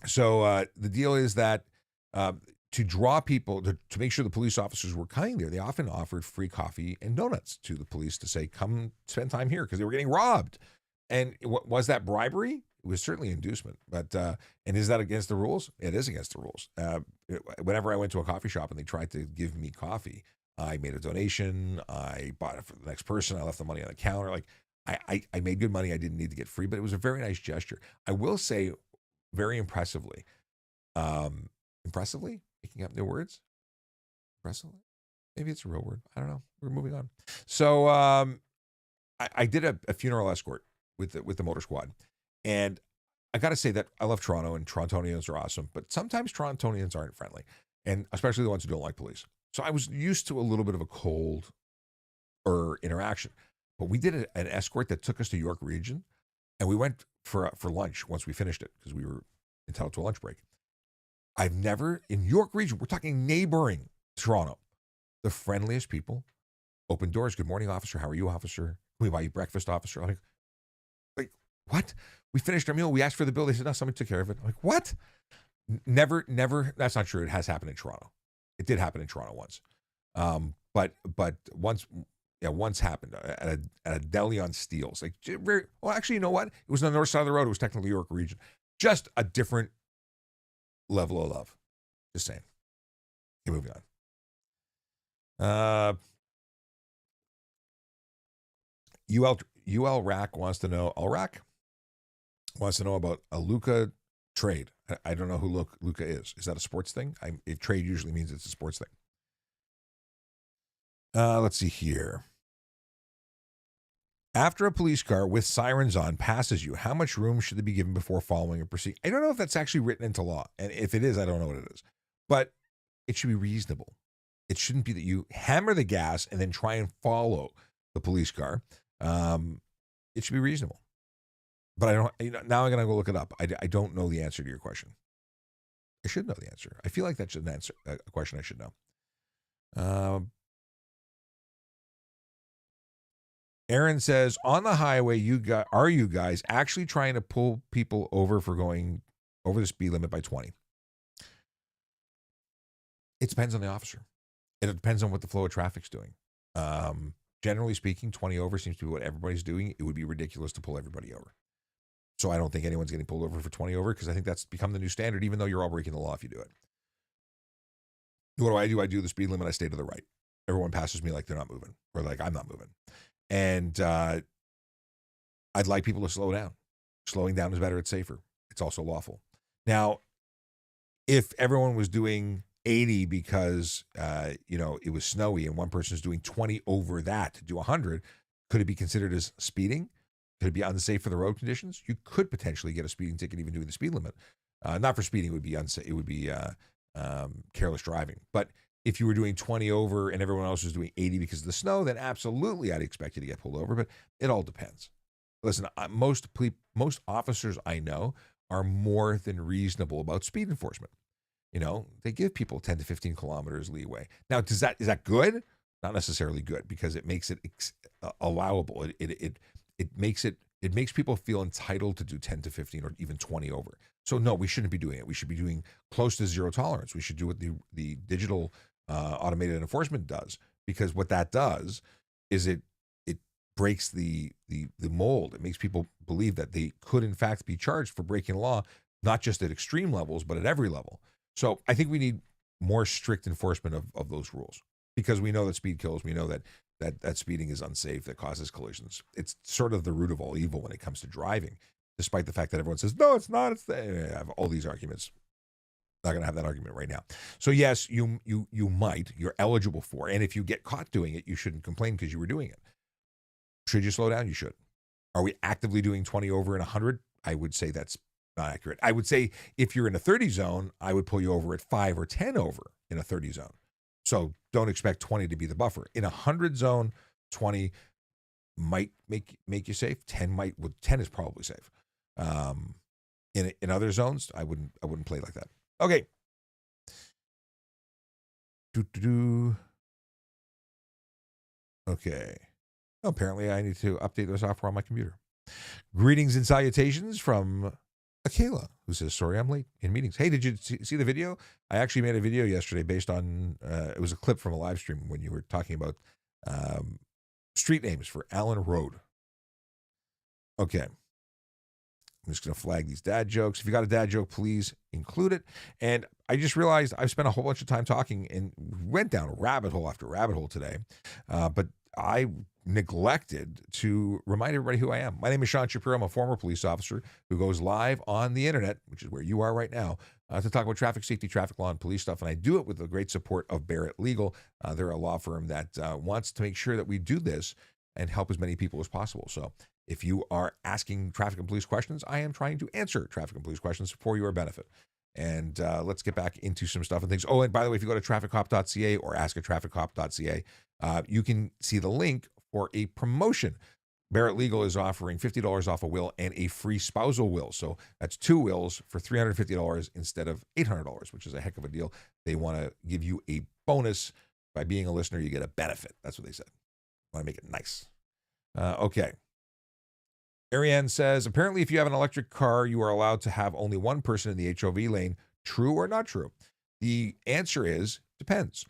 So the deal is that to draw people, to make sure the police officers were coming there, they often offered free coffee and donuts to the police to say, come spend time here, because they were getting robbed. And was that bribery? It was certainly inducement. But and is that against the rules? It is against the rules. Whenever I went to a coffee shop and they tried to give me coffee, I made a donation. I bought it for the next person. I left the money on the counter. Like I made good money. I didn't need to get free, but it was a very nice gesture. I will say, very impressively, making up new words. Impressively, maybe it's a real word. I don't know. We're moving on. So I did a funeral escort with the motor squad, and I got to say that I love Toronto, and Torontonians are awesome, but sometimes Torontonians aren't friendly, and especially the ones who don't like police. So I was used to a little bit of a cold interaction, but we did an escort that took us to York Region, and we went for lunch once we finished it, because we were entitled to a lunch break. I've never, in York Region, we're talking neighboring Toronto, the friendliest people. Open doors. Good morning, officer. How are you, officer? Can we buy you breakfast, officer? I'm like, what? We finished our meal. We asked for the bill. They said, no, somebody took care of it. I'm like, what? Never. That's not true. It has happened in Toronto. It did happen in Toronto once. But once happened at a deli on Steeles. Like, well, actually, you know what? It was on the north side of the road. It was technically York Region. Just a different level of love. Just saying. Okay, moving on. UL Rack wants to know. Ulrack wants to know about a Luka trade. I don't know who Luka is. Is that a sports thing? If trade usually means it's a sports thing. Let's see here. After a police car with sirens on passes you, how much room should they be given before following a proceeding? I don't know if that's actually written into law. And if it is, I don't know what it is. But it should be reasonable. It shouldn't be that you hammer the gas and then try and follow the police car. It should be reasonable. But I don't. Now I'm going to go look it up. I don't know the answer to your question. I should know the answer. I feel like that's an answer, a question I should know. Aaron says, on the highway, are you guys actually trying to pull people over for going over the speed limit by 20? It depends on the officer. It depends on what the flow of traffic's doing. Generally speaking, 20 over seems to be what everybody's doing. It would be ridiculous to pull everybody over. So I don't think anyone's getting pulled over for 20 over because I think that's become the new standard, even though you're all breaking the law if you do it. What do? I do the speed limit. I stay to the right. Everyone passes me like they're not moving or like I'm not moving. And I'd like people to slow down. Slowing down is better. It's safer. It's also lawful. Now, if everyone was doing 80 because, it was snowy and one person's doing 20 over that to do 100, could it be considered as speeding? Could it be unsafe for the road conditions? You could potentially get a speeding ticket even doing the speed limit. Not for speeding, it would be unsafe. It would be careless driving. But if you were doing 20 over and everyone else was doing 80 because of the snow, then absolutely I'd expect you to get pulled over. But it all depends. Listen, most officers I know are more than reasonable about speed enforcement. They give people 10 to 15 kilometers leeway. Now, is that good? Not necessarily good because it makes it allowable. It makes people feel entitled to do 10 to 15 or even 20 over. So no, we shouldn't be doing it. We should be doing close to zero tolerance. We should do what the digital automated enforcement does, because what that does is it breaks the mold. It makes people believe that they could in fact be charged for breaking law, not just at extreme levels, but at every level. So I think we need more strict enforcement of those rules, because we know that speed kills. We know that speeding is unsafe, that causes collisions. It's sort of the root of all evil when it comes to driving, despite the fact that everyone says, no, it's not. I have all these arguments. Not going to have that argument right now. So yes, you're eligible for, and if you get caught doing it, you shouldn't complain because you were doing it. Should you slow down? You should. Are we actively doing 20 over and 100? I would say that's not accurate. I would say if you're in a 30 zone, I would pull you over at 5 or 10 over in a 30 zone. So don't expect 20 to be the buffer. In a 100 zone, 20 might make you safe. 10 is probably safe. In other zones, I wouldn't play like that. Okay. Okay. Apparently, I need to update the software on my computer. Greetings and salutations from Akela, who says, sorry, I'm late in meetings. Hey, did you see the video? I actually made a video yesterday based on, it was a clip from a live stream when you were talking about street names for Allen Road. Okay. I'm just going to flag these dad jokes. If you got a dad joke, please include it. And I just realized I've spent a whole bunch of time talking and went down rabbit hole after rabbit hole today. But I neglected to remind everybody who I am. My name is Sean Shapiro. I'm a former police officer who goes live on the internet, which is where you are right now, to talk about traffic safety, traffic law, and police stuff. And I do it with the great support of Barrett Legal. They're a law firm that wants to make sure that we do this and help as many people as possible. So if you are asking traffic and police questions, I am trying to answer traffic and police questions for your benefit. And let's get back into some stuff and things. Oh, and by the way, if you go to trafficcop.ca or askatrafficcop.ca, you can see the link for a promotion. Barrett Legal is offering $50 off a will and a free spousal will. So that's 2 wills for $350 instead of $800, which is a heck of a deal. They want to give you a bonus By being a listener, you get a benefit. That's what they said. I want to make it nice. Okay. Ariane says, apparently if you have an electric car, you are allowed to have only one person in the HOV lane. True or not true? The answer is depends.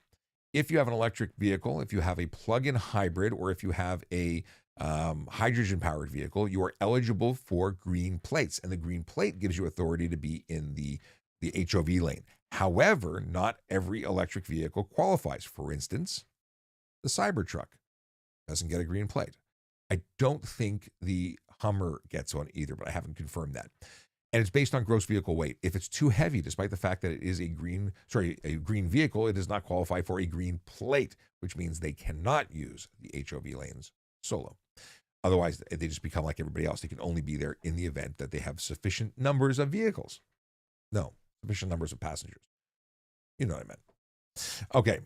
If you have an electric vehicle, if you have a plug-in hybrid, or if you have a hydrogen-powered vehicle, you are eligible for green plates. And the green plate gives you authority to be in the HOV lane. However, not every electric vehicle qualifies. For instance, the Cybertruck doesn't get a green plate. I don't think the Hummer gets one either, but I haven't confirmed that. And it's based on gross vehicle weight. If it's too heavy, despite the fact that it is a green vehicle, it does not qualify for a green plate, which means they cannot use the HOV lanes solo. Otherwise, they just become like everybody else. They can only be there in the event that they have sufficient numbers of vehicles. No, sufficient numbers of passengers. You know what I meant. Okay.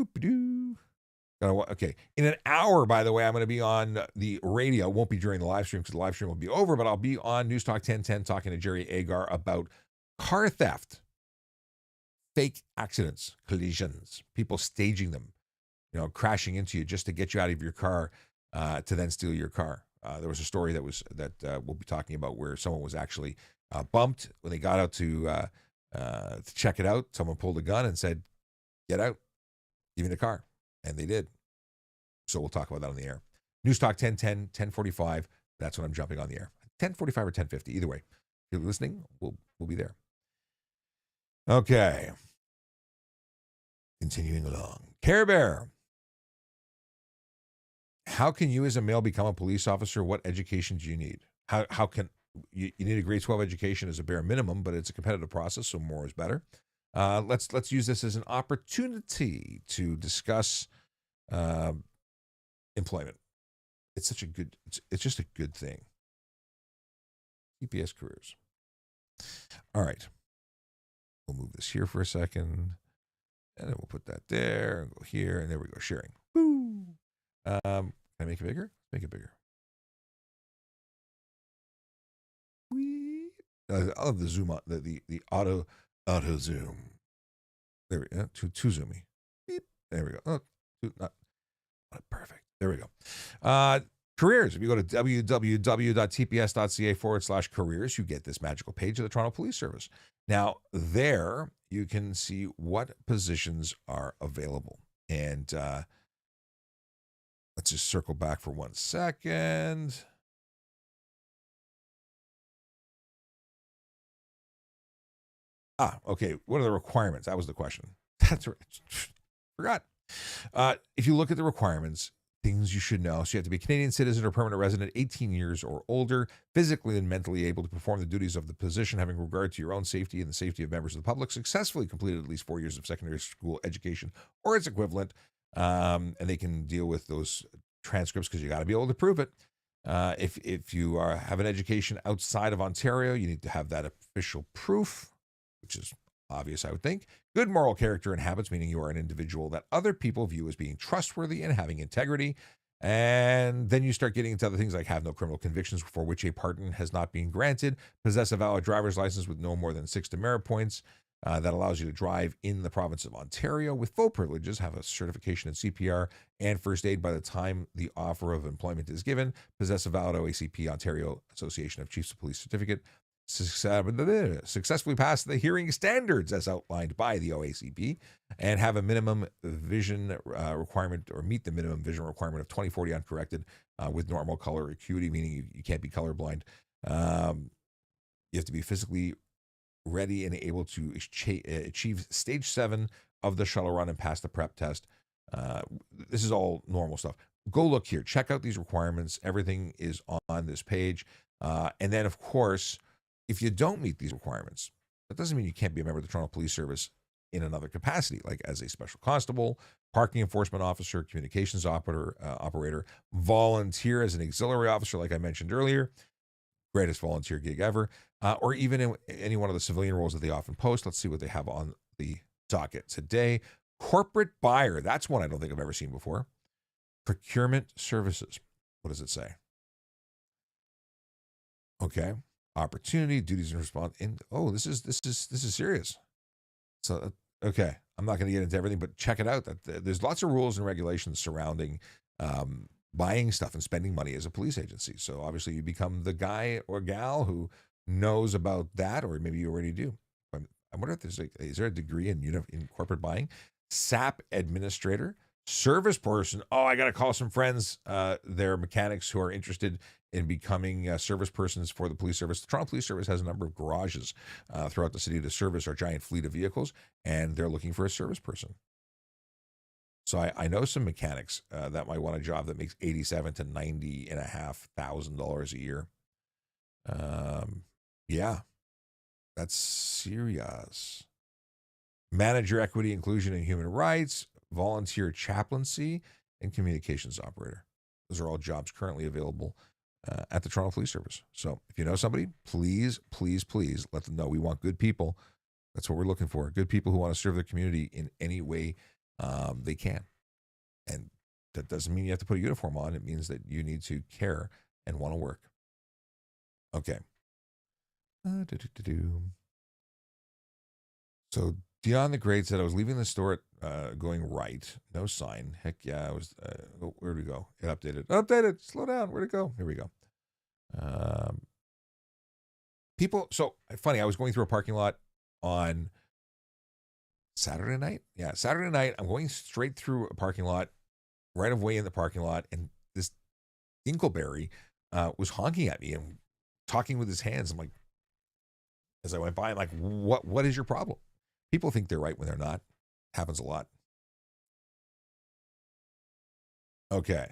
Boop-a-doo. Okay. In an hour, by the way, I'm going to be on the radio. It won't be during the live stream because the live stream will be over, but I'll be on News Talk 1010 talking to Jerry Agar about car theft, fake accidents, collisions, people staging them, crashing into you just to get you out of your car to then steal your car. There was a story that we'll be talking about where someone was actually bumped when they got out to check it out. Someone pulled a gun and said, "Get out, give me the car." And they did. So we'll talk about that on the air. News Talk 1010, 1045. That's when I'm jumping on the air. 1045 or 1050. Either way. If you're listening, we'll be there. Okay. Continuing along. Care Bear. How can you as a male become a police officer? What education do you need? How can you need a grade 12 education as a bare minimum, but it's a competitive process, so more is better. Let's use this as an opportunity to discuss employment. It's such a good. It's just a good thing. TPS careers. All right. We'll move this here for a second, and then we'll put that there and go here, and there we go. Sharing. Woo. Can I make it bigger? Make it bigger. I love the zoom on the auto zoom. There we go. Too zoomy. Beep. There we go. Oh, not perfect. There we go. Careers. If you go to www.tps.ca/careers, you get this magical page of the Toronto Police Service. Now, there you can see what positions are available. And let's just circle back for 1 second. Okay. What are the requirements? That was the question. That's right. Forgot. If you look at the requirements, things you should know. So you have to be a Canadian citizen or permanent resident, 18 years or older, physically and mentally able to perform the duties of the position, having regard to your own safety and the safety of members of the public, successfully completed at least 4 years of secondary school education or its equivalent. And they can deal with those transcripts because you got to be able to prove it. If you have an education outside of Ontario, you need to have that official proof, which is obvious, I would think. Good moral character and habits, meaning you are an individual that other people view as being trustworthy and having integrity. And then you start getting into other things like have no criminal convictions for which a pardon has not been granted, possess a valid driver's license with no more than 6 demerit points that allows you to drive in the province of Ontario with full privileges, have a certification in CPR and first aid by the time the offer of employment is given, possess a valid OACP Ontario Association of Chiefs of Police certificate, successfully pass the hearing standards as outlined by the OACP, and have a minimum vision requirement, or meet the minimum vision requirement of 20/40 uncorrected with normal color acuity, meaning you can't be colorblind. You have to be physically ready and able to achieve stage 7 of the shuttle run and pass the prep test. This is all normal stuff. Go look here. Check out these requirements. Everything is on this page. And then, of course, if you don't meet these requirements, that doesn't mean you can't be a member of the Toronto Police Service in another capacity, like as a special constable, parking enforcement officer, communications operator, volunteer as an auxiliary officer, like I mentioned earlier, greatest volunteer gig ever, or even in any one of the civilian roles that they often post. Let's see what they have on the docket today. Corporate buyer. That's one I don't think I've ever seen before. Procurement services. What does it say? Okay. Opportunity, duties and response. And this is serious. So okay, I'm not going to get into everything, but check it out. There's lots of rules and regulations surrounding buying stuff and spending money as a police agency. So obviously you become the guy or gal who knows about that, or maybe you already do. I wonder if is there a degree in corporate buying? SAP administrator, service person. Oh, I got to call some friends. They're mechanics who are interested in becoming service persons for the police service. The Toronto Police Service has a number of garages throughout the city to service our giant fleet of vehicles, and they're looking for a service person. So I know some mechanics that might want a job that makes $87,000 to $90,500 a year. Yeah, that's serious. Manager, equity, inclusion, and human rights, volunteer chaplaincy, and communications operator. Those are all jobs currently available at the Toronto Police Service. So if you know somebody, please, please, please let them know. We want good people. That's what we're looking for. Good people who want to serve their community in any way they can. And that doesn't mean you have to put a uniform on. It means that you need to care and want to work. Okay. So Dion the Great said, I was leaving the store going right. No sign. Heck yeah. I was. Where'd we go? It updated. Updated. Slow down. Where'd it go? Here we go. People. So funny. I was going through a parking lot on Saturday night. Yeah, Saturday night. I'm going straight through a parking lot, right of way in the parking lot, and this Inkleberry was honking at me and talking with his hands. I'm like, as I went by, I'm like, what is your problem? People think they're right when they're not. Happens a lot. Okay.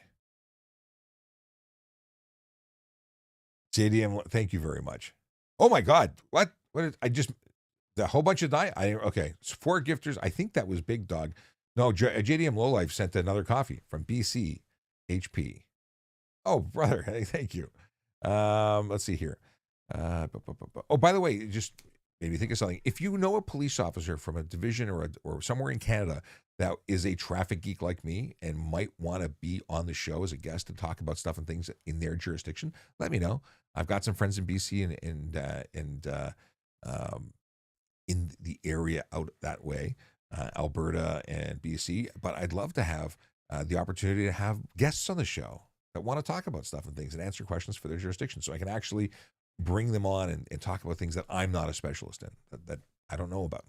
JDM, thank you very much. Oh my God. What is, the whole bunch of okay. So 4 gifters. I think that was Big Dog. No, JDM Lowlife sent another coffee from BC HP. Oh, brother. Hey, thank you. Let's see here. Oh, by the way, it just made me think of something. If you know a police officer from a division or somewhere in Canada that is a traffic geek like me and might want to be on the show as a guest and talk about stuff and things in their jurisdiction, let me know. I've got some friends in BC and in the area out that way, Alberta and BC. But I'd love to have the opportunity to have guests on the show that want to talk about stuff and things and answer questions for their jurisdiction, so I can actually bring them on and talk about things that I'm not a specialist in, that I don't know about.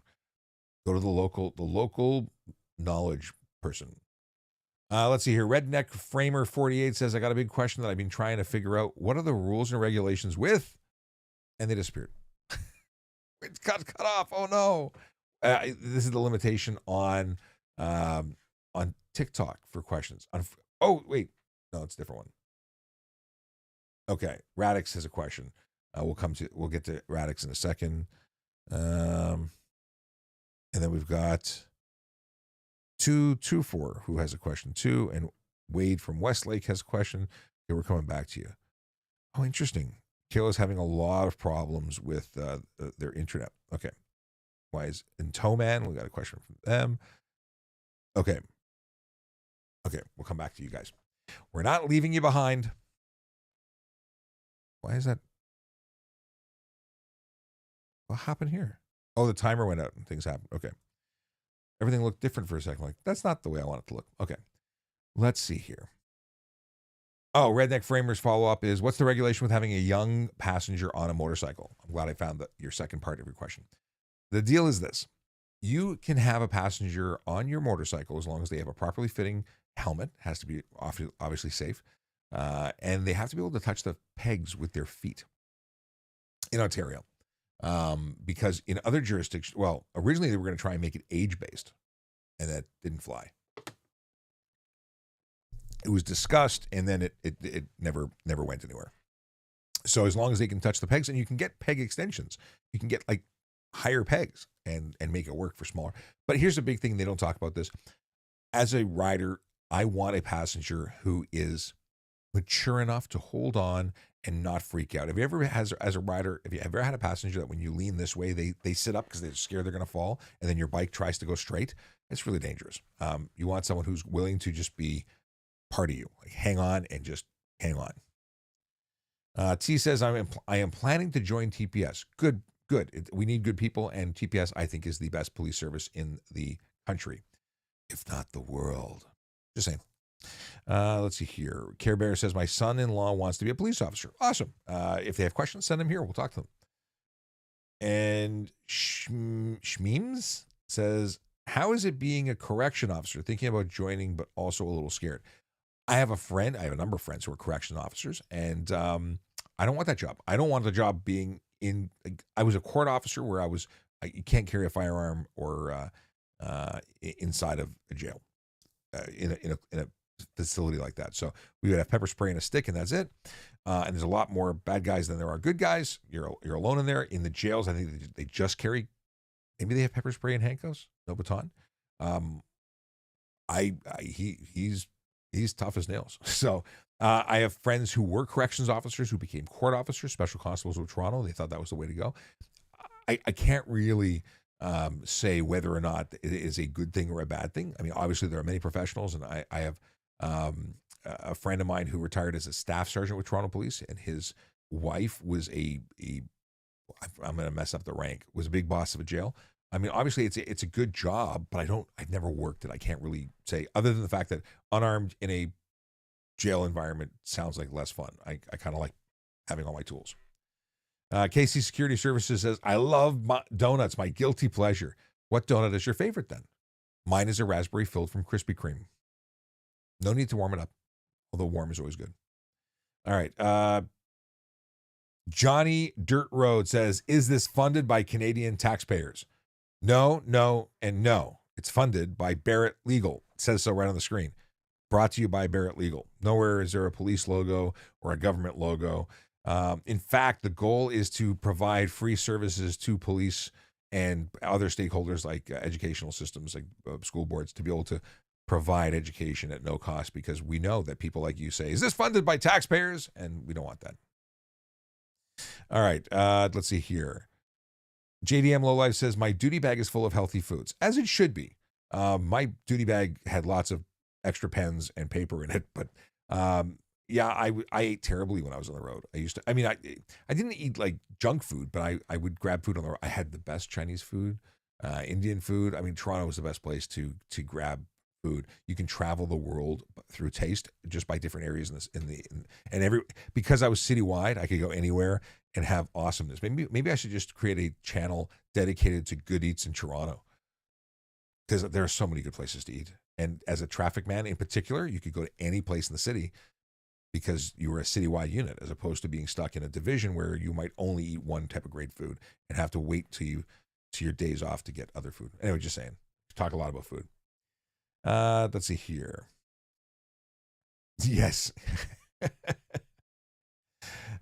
Go to the local knowledge person. Let's see here. Redneck Framer 48 says, I got a big question that I've been trying to figure out. What are the rules and regulations with? And they disappeared. It got cut off. Oh no. This is the limitation on TikTok for questions. Oh, wait. No, it's a different one. Okay. Radix has a question. We'll get to Radix in a second. And then we've got 224 who has a question too, and Wade from Westlake has a question. Okay, we're coming back to you. Oh, interesting. Kayla's having a lot of problems with their internet. Okay. Why is in Towman? We got a question from them. Okay. We'll come back to you guys. We're not leaving you behind. Why is that? What happened here? Oh, the timer went out and things happened. Okay. Everything looked different for a second. Like, that's not the way I want it to look. Okay. Let's see here. Oh, Redneck Framers follow-up is, what's the regulation with having a young passenger on a motorcycle? I'm glad I found your second part of your question. The deal is this. You can have a passenger on your motorcycle as long as they have a properly fitting helmet. Has to be obviously safe. And they have to be able to touch the pegs with their feet in Ontario. Because in other jurisdictions, well, originally they were going to try and make it age-based, and that didn't fly. It was discussed, and then it never went anywhere. So as long as they can touch the pegs, and you can get peg extensions, you can get like higher pegs and make it work for smaller. But here's the big thing, they don't talk about this. As a rider, I want a passenger who is mature enough to hold on and not freak out. Have you ever, as a rider, have you ever had a passenger that when you lean this way, they sit up because they're scared they're going to fall, and then your bike tries to go straight? It's really dangerous. You want someone who's willing to just be part of you, like hang on and just hang on. T says, I am planning to join TPS. Good. We need good people, and TPS, I think, is the best police service in the country, if not the world. Just saying. Let's see here. Care Bear says, my son-in-law wants to be a police officer. Awesome. If they have questions, send them here. We'll talk to them. And Shmeems says, how is it being a correction officer? Thinking about joining, but also a little scared. I have a number of friends who are correction officers, and I don't want that job. I don't want the job being in. I was a court officer where you can't carry a firearm or inside of a jail in a facility like that. So we would have pepper spray and a stick, and that's it. And there's a lot more bad guys than there are good guys. You're alone in there. In the jails, I think they just carry. Maybe they have pepper spray and handcuffs, no baton. He's tough as nails. So I have friends who were corrections officers who became court officers, special constables of Toronto. They thought that was the way to go. I can't really say whether or not it is a good thing or a bad thing. I mean, obviously there are many professionals, and I have a friend of mine who retired as a staff sergeant with Toronto Police, and his wife was I'm going to mess up the rank, was a big boss of a jail. I mean, obviously it's a good job, but I've never worked it. I can't really say, other than the fact that unarmed in a jail environment sounds like less fun. I kind of like having all my tools. KC Security Services says, I love donuts, my guilty pleasure. What donut is your favorite then? Mine is a raspberry filled from Krispy Kreme. No need to warm it up, although warm is always good. All right. Johnny Dirt Road says, is this funded by Canadian taxpayers? No, no, and no. It's funded by Barrett Legal. It says so right on the screen. Brought to you by Barrett Legal. Nowhere is there a police logo or a government logo. In fact, the goal is to provide free services to police and other stakeholders like educational systems, like school boards, to be able to provide education at no cost, because we know that people like you say, is this funded by taxpayers? And we don't want that. All right, let's see here. JDM Lowlife says, my duty bag is full of healthy foods, as it should be. My duty bag had lots of extra pens and paper in it, but yeah, I ate terribly when I was on the road. I didn't eat like junk food, but I would grab food on the road. I had the best Chinese food, Indian food. I mean, Toronto was the best place to grab food. You can travel the world through taste just by different areas because I was citywide, I could go anywhere and have awesomeness. Maybe I should just create a channel dedicated to good eats in Toronto, because there are so many good places to eat. And as a traffic man in particular, you could go to any place in the city because you were a citywide unit, as opposed to being stuck in a division where you might only eat one type of great food and have to wait to your days off to get other food. Anyway, just saying, talk a lot about food. Let's see here. Yes.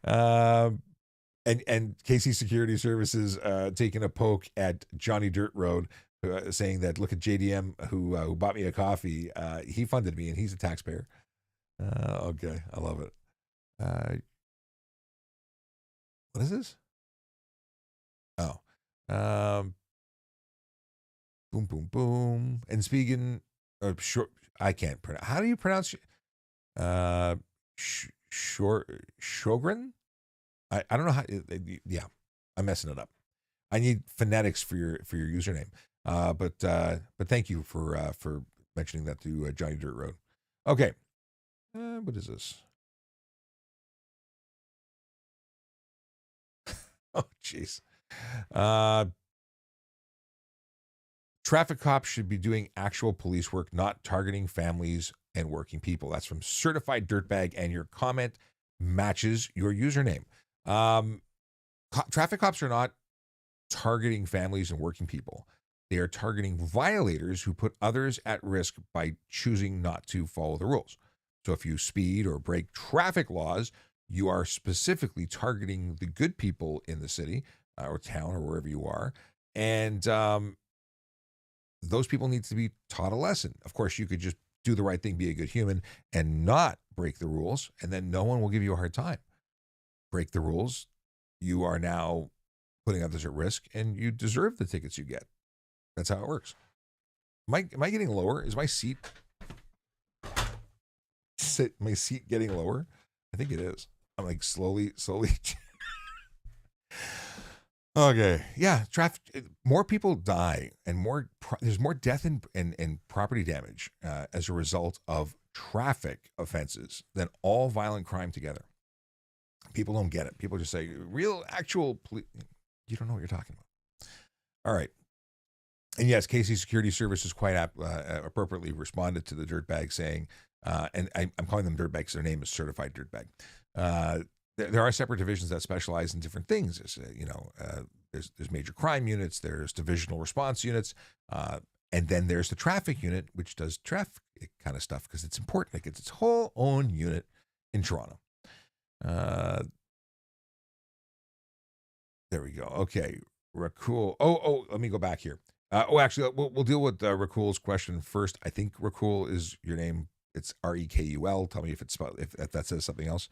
And KC Security Services taking a poke at Johnny Dirt Road, saying that, look at JDM who bought me a coffee. He funded me and he's a taxpayer. Okay, I love it. What is this? Oh, boom, boom, boom. And speaking of short, I can't pronounce. How do you pronounce? Sjogren? I don't know how. Yeah, I'm messing it up. I need phonetics for your username. But thank you for mentioning that to Johnny Dirt Road. Okay. What is this? Oh, jeez. Traffic cops should be doing actual police work, not targeting families and working people. That's from Certified Dirtbag, and your comment matches your username. Traffic cops are not targeting families and working people. They are targeting violators who put others at risk by choosing not to follow the rules. So if you speed or break traffic laws, you are specifically targeting the good people in the city or town or wherever you are. And those people need to be taught a lesson. Of course, you could just do the right thing, be a good human, and not break the rules, and then no one will give you a hard time. Break the rules, you are now putting others at risk, and you deserve the tickets you get. That's how it works. Am I getting lower? Is my seat getting lower? I think it is. I'm like slowly. Okay. Yeah. Traffic. More people die, and there's more death and property damage as a result of traffic offenses than all violent crime together. People don't get it. People just say real, actual. You don't know what you're talking about. All right. And yes, Casey Security Services quite appropriately responded to the dirtbag saying, and I'm calling them dirtbags because their name is Certified Dirtbag. There are separate divisions that specialize in different things. There's major crime units, there's divisional response units, and then there's the traffic unit, which does traffic kind of stuff because it's important. It gets its whole own unit in Toronto. There we go. Okay, Rakul. Let me go back here. Actually, we'll deal with Rakul's question first. I think Rakul is your name. It's Rekul. Tell me if that says something else.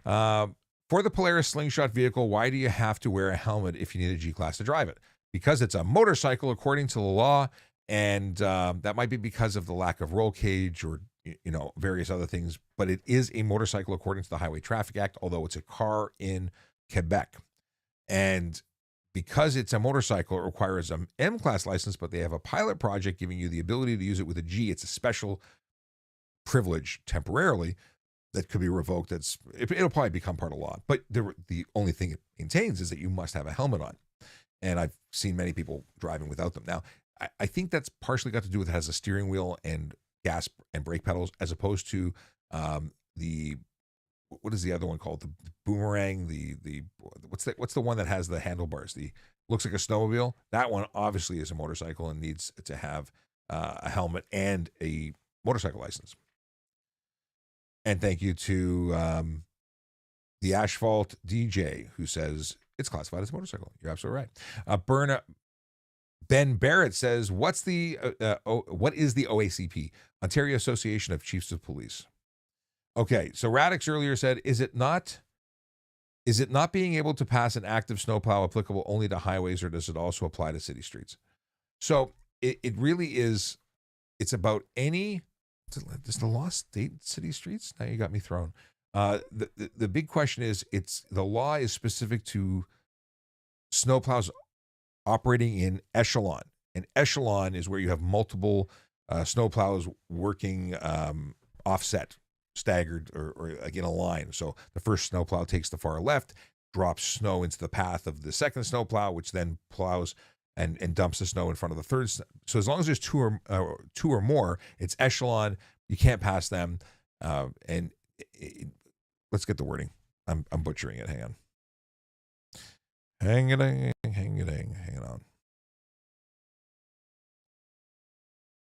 For the Polaris slingshot vehicle, why do you have to wear a helmet if you need a G-Class to drive it? Because it's a motorcycle according to the law, and that might be because of the lack of roll cage or various other things, but it is a motorcycle according to the Highway Traffic Act, although it's a car in Quebec. And because it's a motorcycle, it requires an M-Class license, but they have a pilot project giving you the ability to use it with a G. It's a special privilege temporarily that could be revoked. It'll probably become part of law. But the only thing it maintains is that you must have a helmet on. And I've seen many people driving without them. Now, I think that's partially got to do with it has a steering wheel and gas and brake pedals, as opposed to what is the other one called? The boomerang. What's the one that has the handlebars? Looks like a snowmobile. That one obviously is a motorcycle and needs to have a helmet and a motorcycle license. And thank you to the Asphalt DJ who says it's classified as a motorcycle. You're absolutely right. Ben Barrett says, what is the OACP? Ontario Association of Chiefs of Police. Okay, so Radix earlier said, is it not being able to pass an active snowplow applicable only to highways, or does it also apply to city streets? So it really is. It's about does the law state city streets? Now you got me thrown. The big question is, the law is specific to snowplows operating in echelon. And echelon is where you have multiple snowplows working offset, staggered, or like in a line. So the first snowplow takes the far left, drops snow into the path of the second snowplow, which then plows and dumps the snow in front of the third. So as long as there's two or more, it's echelon. You can't pass them. Let's get the wording. I'm butchering it. Hang on. Hang on.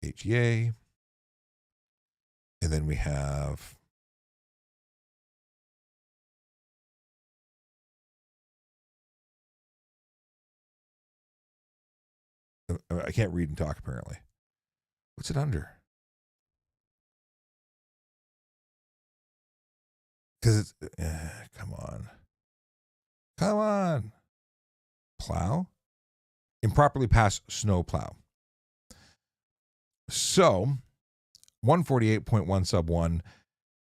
HEA. And then we have I can't read and talk apparently. What's it under? Because it's come on. Plow. Improperly pass snow plow. So 148.1 sub 1,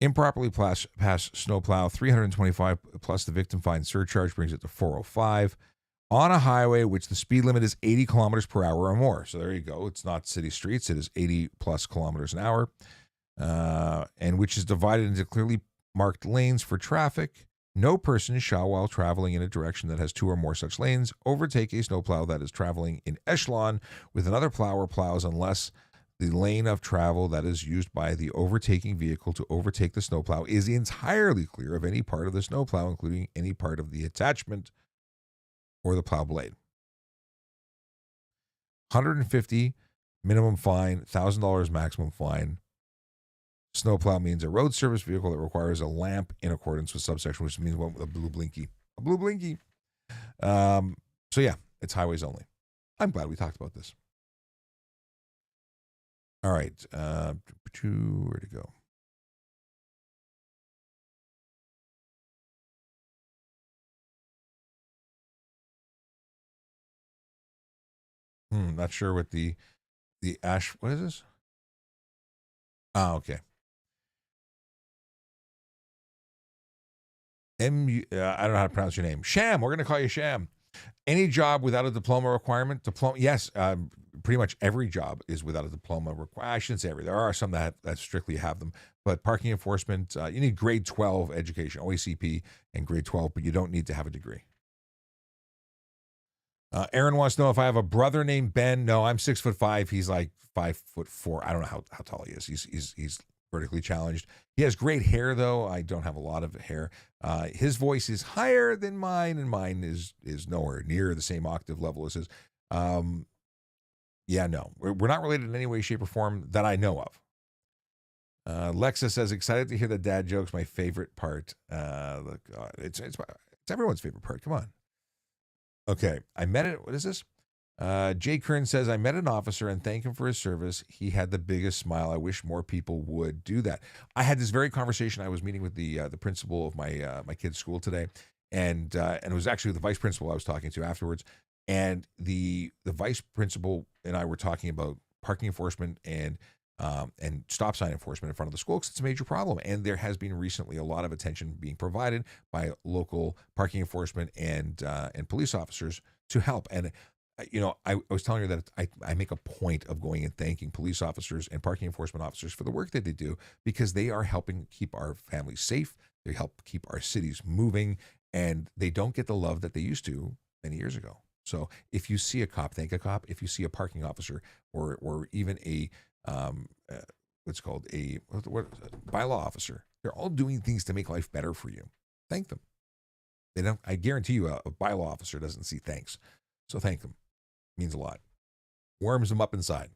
improperly pass snowplow, 325 plus the victim fine surcharge brings it to 405 on a highway which the speed limit is 80 kilometers per hour or more. So there you go. It's not city streets. It is 80 plus kilometers an hour, and which is divided into clearly marked lanes for traffic. No person shall, while traveling in a direction that has two or more such lanes, overtake a snowplow that is traveling in echelon with another plow or plows unless the lane of travel that is used by the overtaking vehicle to overtake the snowplow is entirely clear of any part of the snowplow, including any part of the attachment or the plow blade. $150 minimum fine, $1,000 maximum fine. Snowplow means a road service vehicle that requires a lamp in accordance with subsection, which means one with a blue blinky. So yeah, it's highways only. I'm glad we talked about this. All right. Where to go? Not sure what the ash. What is this? Oh, okay. I don't know how to pronounce your name. Sham. We're going to call you Sham. Any job without a diploma requirement, yes, pretty much every job is without a diploma requirement. I shouldn't say every. There are some that strictly have them, but parking enforcement, you need grade 12 education, OACP, and grade 12, but you don't need to have a degree. Aaron wants to know if I have a brother named Ben. No, I'm 6'5". He's like 5'4". I don't know how tall he is. He's vertically challenged. He has great hair though. I don't have a lot of hair. His voice is higher than mine, and mine is nowhere near the same octave level as his. Yeah, no, we're not related in any way, shape, or form that I know of. Lexa says, excited to hear the dad jokes. My favorite part. Look, it's everyone's favorite part. Come on. Okay, I met it. What is this? Jay Kern says, I met an officer and thanked him for his service. He had the biggest smile. I wish more people would do that. I had this very conversation. I was meeting with the principal of my kid's school today, and it was actually the vice principal I was talking to afterwards. And the vice principal and I were talking about parking enforcement and stop sign enforcement in front of the school, because it's a major problem. And there has been recently a lot of attention being provided by local parking enforcement and police officers to help. And I was telling her that I make a point of going and thanking police officers and parking enforcement officers for the work that they do, because they are helping keep our families safe. They help keep our cities moving, and they don't get the love that they used to many years ago. So if you see a cop, thank a cop. If you see a parking officer or even a what's called a bylaw officer, they're all doing things to make life better for you. Thank them. They don't. I guarantee you, a bylaw officer doesn't see thanks, so thank them. It means a lot. Warms them up inside.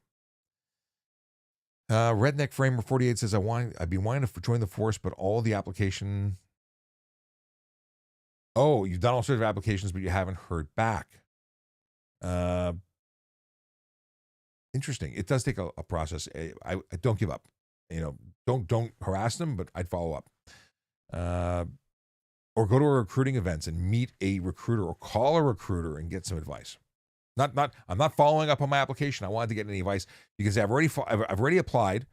Redneck Framer 48 says, I've been wanting to join the force, but all the application. Oh, you've done all sorts of applications, but you haven't heard back. Interesting. It does take a process. I don't give up. Don't harass them, but I'd follow up. Or go to a recruiting events and meet a recruiter, or call a recruiter and get some advice. I'm not following up on my application. I wanted to get any advice because I've already applied.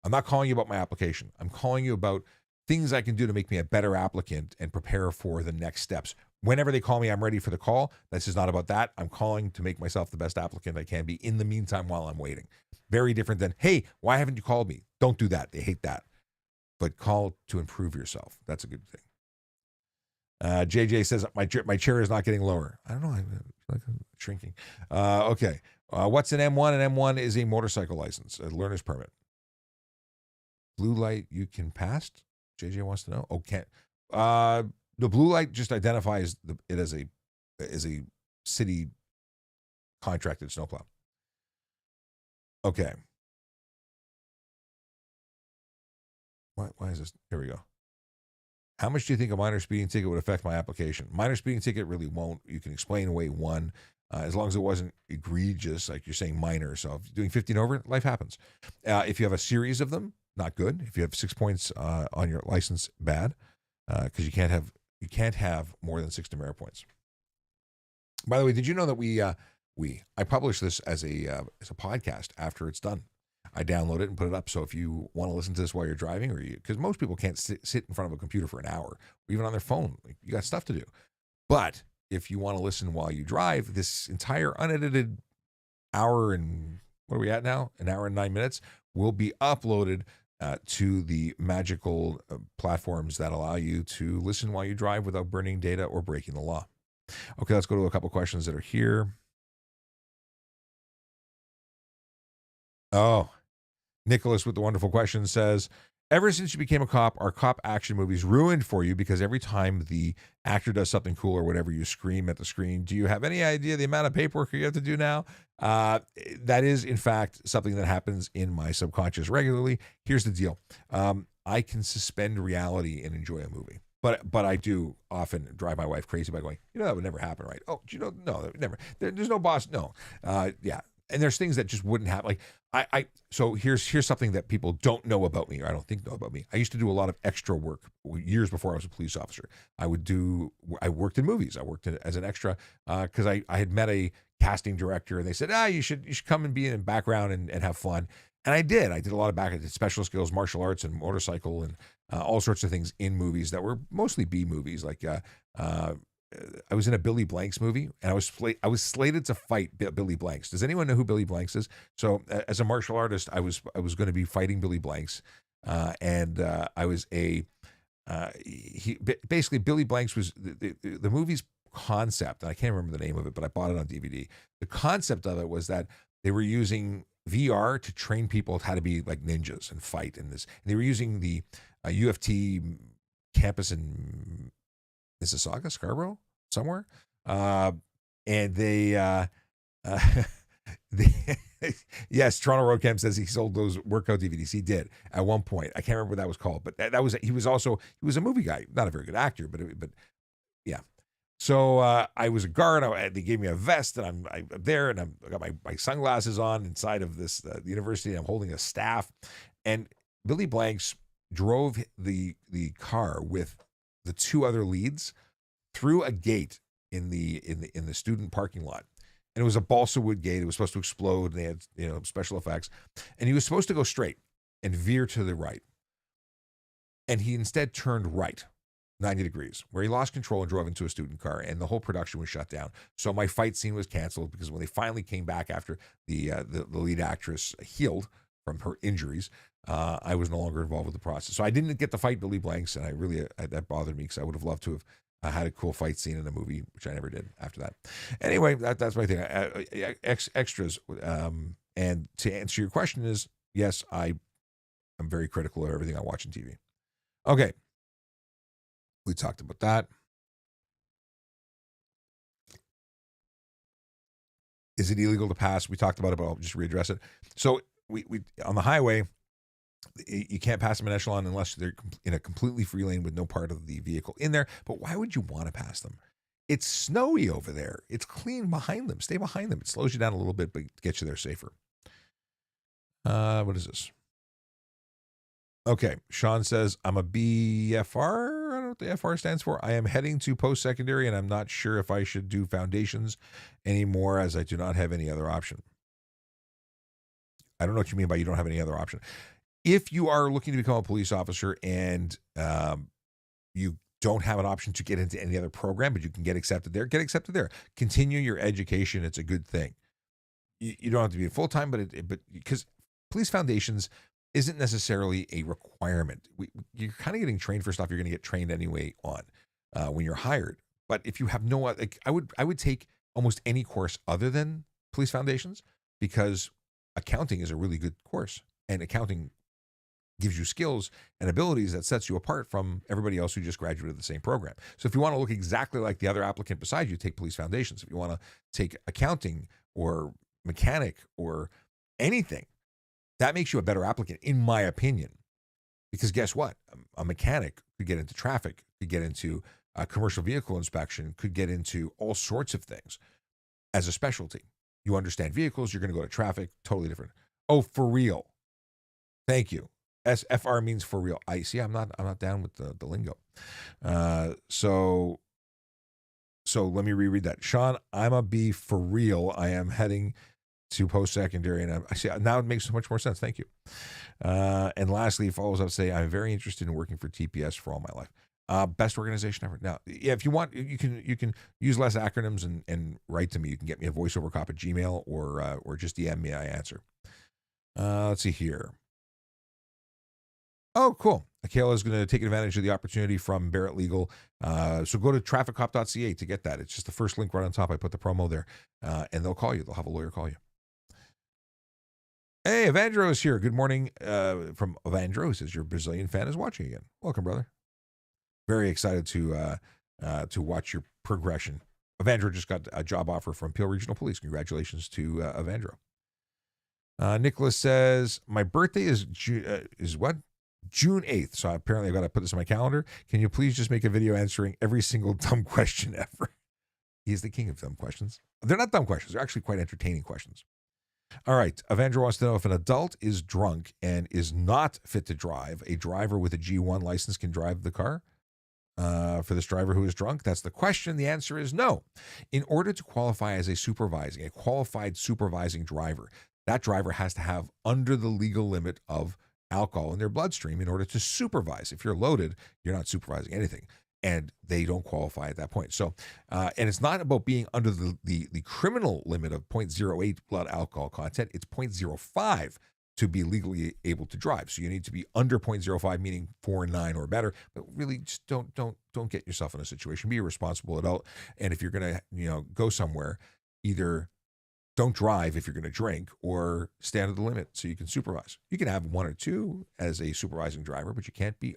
I'm not calling you about my application. I'm calling you about things I can do to make me a better applicant and prepare for the next steps. Whenever they call me, I'm ready for the call. This is not about that. I'm calling to make myself the best applicant I can be in the meantime while I'm waiting. Very different than, hey, why haven't you called me? Don't do that. They hate that. But call to improve yourself. That's a good thing. JJ says, my chair is not getting lower. I don't know. I feel like I'm shrinking. Okay. What's an M1? An M1 is a motorcycle license, a learner's permit. Blue light you can pass? JJ wants to know. Okay. The blue light just identifies it as a city contracted snowplow. Okay. Why is this? Here we go. How much do you think a minor speeding ticket would affect my application? Minor speeding ticket really won't. You can explain away one, as long as it wasn't egregious, like you're saying minor. So if you're doing 15 over, life happens. If you have a series of them, not good. If you have 6 points on your license, bad, because you can't have more than 6 demerit points. By the way, did you know that I publish this as a podcast after it's done? I download it and put it up. So if you want to listen to this while you're driving, because most people can't sit in front of a computer for an hour, or even on their phone, you got stuff to do. But if you want to listen while you drive, this entire unedited hour and what are we at now? An hour and 9 minutes will be uploaded to the magical platforms that allow you to listen while you drive without burning data or breaking the law. Okay, let's go to a couple questions that are here. Oh, Nicholas with the wonderful question says, ever since you became a cop, are cop action movies ruined for you because every time the actor does something cool or whatever, you scream at the screen? Do you have any idea the amount of paperwork you have to do now? That is, in fact, something that happens in my subconscious regularly. Here's the deal. I can suspend reality and enjoy a movie. But I do often drive my wife crazy by going, that would never happen, right? Oh, no, never. There's no boss. No. Yeah. And there's things that just wouldn't happen. Like so here's something that people don't know about me, or I don't think know about me. I used to do a lot of extra work years before I was a police officer. I worked in movies. I worked as an extra because I had met a casting director and they said, you should come and be in the background and have fun. And I did. I did a lot of I did special skills, martial arts, and motorcycle, and all sorts of things in movies that were mostly B movies, like I was in a Billy Blanks movie, and I was slated to fight Billy Blanks. Does anyone know who Billy Blanks is? So, as a martial artist, I was going to be fighting Billy Blanks, and I was basically Billy Blanks was the movie's concept, and I can't remember the name of it, but I bought it on DVD. The concept of it was that they were using VR to train people how to be like ninjas and fight in this. And they were using the UFT campus in Mississauga, Scarborough, somewhere. And they yes, Toronto Road Camp says he sold those workout DVDs. He did at one point. I can't remember what that was called, but that was he was a movie guy, not a very good actor, but yeah. So I was a guard. They gave me a vest, and I'm there, and I got my sunglasses on inside of this university. And I'm holding a staff, and Billy Blanks drove the car with the two other leads through a gate in the student parking lot. And it was a balsa wood gate. It was supposed to explode, and they had special effects. And he was supposed to go straight and veer to the right. And he instead turned right, 90 degrees, where he lost control and drove into a student car, and the whole production was shut down. So my fight scene was canceled because when they finally came back after the lead actress healed from her injuries, I was no longer involved with the process. So I didn't get to fight Billy Blanks, and that bothered me because I would have loved to have had a cool fight scene in a movie, which I never did after that. Anyway, that's my thing. Extras. And to answer your question is, yes, I'm very critical of everything I watch on TV. Okay. We talked about that. Is it illegal to pass? We talked about it, but I'll just readdress it. So we on the highway, you can't pass them in echelon unless they're in a completely free lane with no part of the vehicle in there. But why would you want to pass them? It's snowy over there. It's clean behind them. Stay behind them. It slows you down a little bit, but gets you there safer. What is this? Okay. Sean says, I'm a BFR. I don't know what the FR stands for. I am heading to post-secondary, and I'm not sure if I should do foundations anymore as I do not have any other option. I don't know what you mean by you don't have any other option. If you are looking to become a police officer and you don't have an option to get into any other program, but you can get accepted there, get accepted there. Continue your education. It's a good thing. You don't have to be full-time, but because police foundations isn't necessarily a requirement. You're kind of getting trained for stuff you're going to get trained anyway on when you're hired. But if you have no, I would take almost any course other than police foundations, because accounting is a really good course, and accounting gives you skills and abilities that sets you apart from everybody else who just graduated the same program. So if you want to look exactly like the other applicant beside you, take police foundations. If you want to take accounting or mechanic or anything, that makes you a better applicant, in my opinion. Because guess what? A mechanic could get into traffic, could get into commercial vehicle inspection, could get into all sorts of things as a specialty. You understand vehicles, you're going to go to traffic, totally different. Oh, for real. Thank you. SFR means for real. I see. I'm not down with the lingo. So let me reread that. Sean, I'm a B for real. I am heading to post-secondary, and I see now it makes so much more sense. Thank you. And lastly, he follows up to say, I'm very interested in working for TPS for all my life. Best organization ever. Now, yeah, if you want, you can use less acronyms and write to me. You can get me a voiceovercop at Gmail or just DM me. I answer. Let's see here. Oh, cool. Akela is going to take advantage of the opportunity from Barrett Legal. So go to trafficcop.ca to get that. It's just the first link right on top. I put the promo there, and they'll call you. They'll have a lawyer call you. Hey, Evandro is here. Good morning from Evandro. He says your Brazilian fan is watching again. Welcome, brother. Very excited to watch your progression. Evandro just got a job offer from Peel Regional Police. Congratulations to Evandro. Nicholas says, my birthday is what? June 8th. So apparently I've got to put this on my calendar. Can you please just make a video answering every single dumb question ever? He's the king of dumb questions. They're not dumb questions. They're actually quite entertaining questions. All right. Evandro wants to know, if an adult is drunk and is not fit to drive, a driver with a G1 license can drive the car? For this driver who is drunk? That's the question. The answer is no. In order to qualify as a qualified supervising driver, that driver has to have under the legal limit of alcohol in their bloodstream in order to supervise. If you're loaded, you're not supervising anything. and they don't qualify at that point. So, and it's not about being under the criminal limit of 0.08 blood alcohol content. It's 0.05 to be legally able to drive. So you need to be under 0.05, meaning 4.9 or better. But really, just don't get yourself in a situation. Be a responsible adult. And if you're gonna go somewhere, either don't drive if you're going to drink, or stand at the limit so you can supervise. You can have 1 or 2 as a supervising driver, but you can't be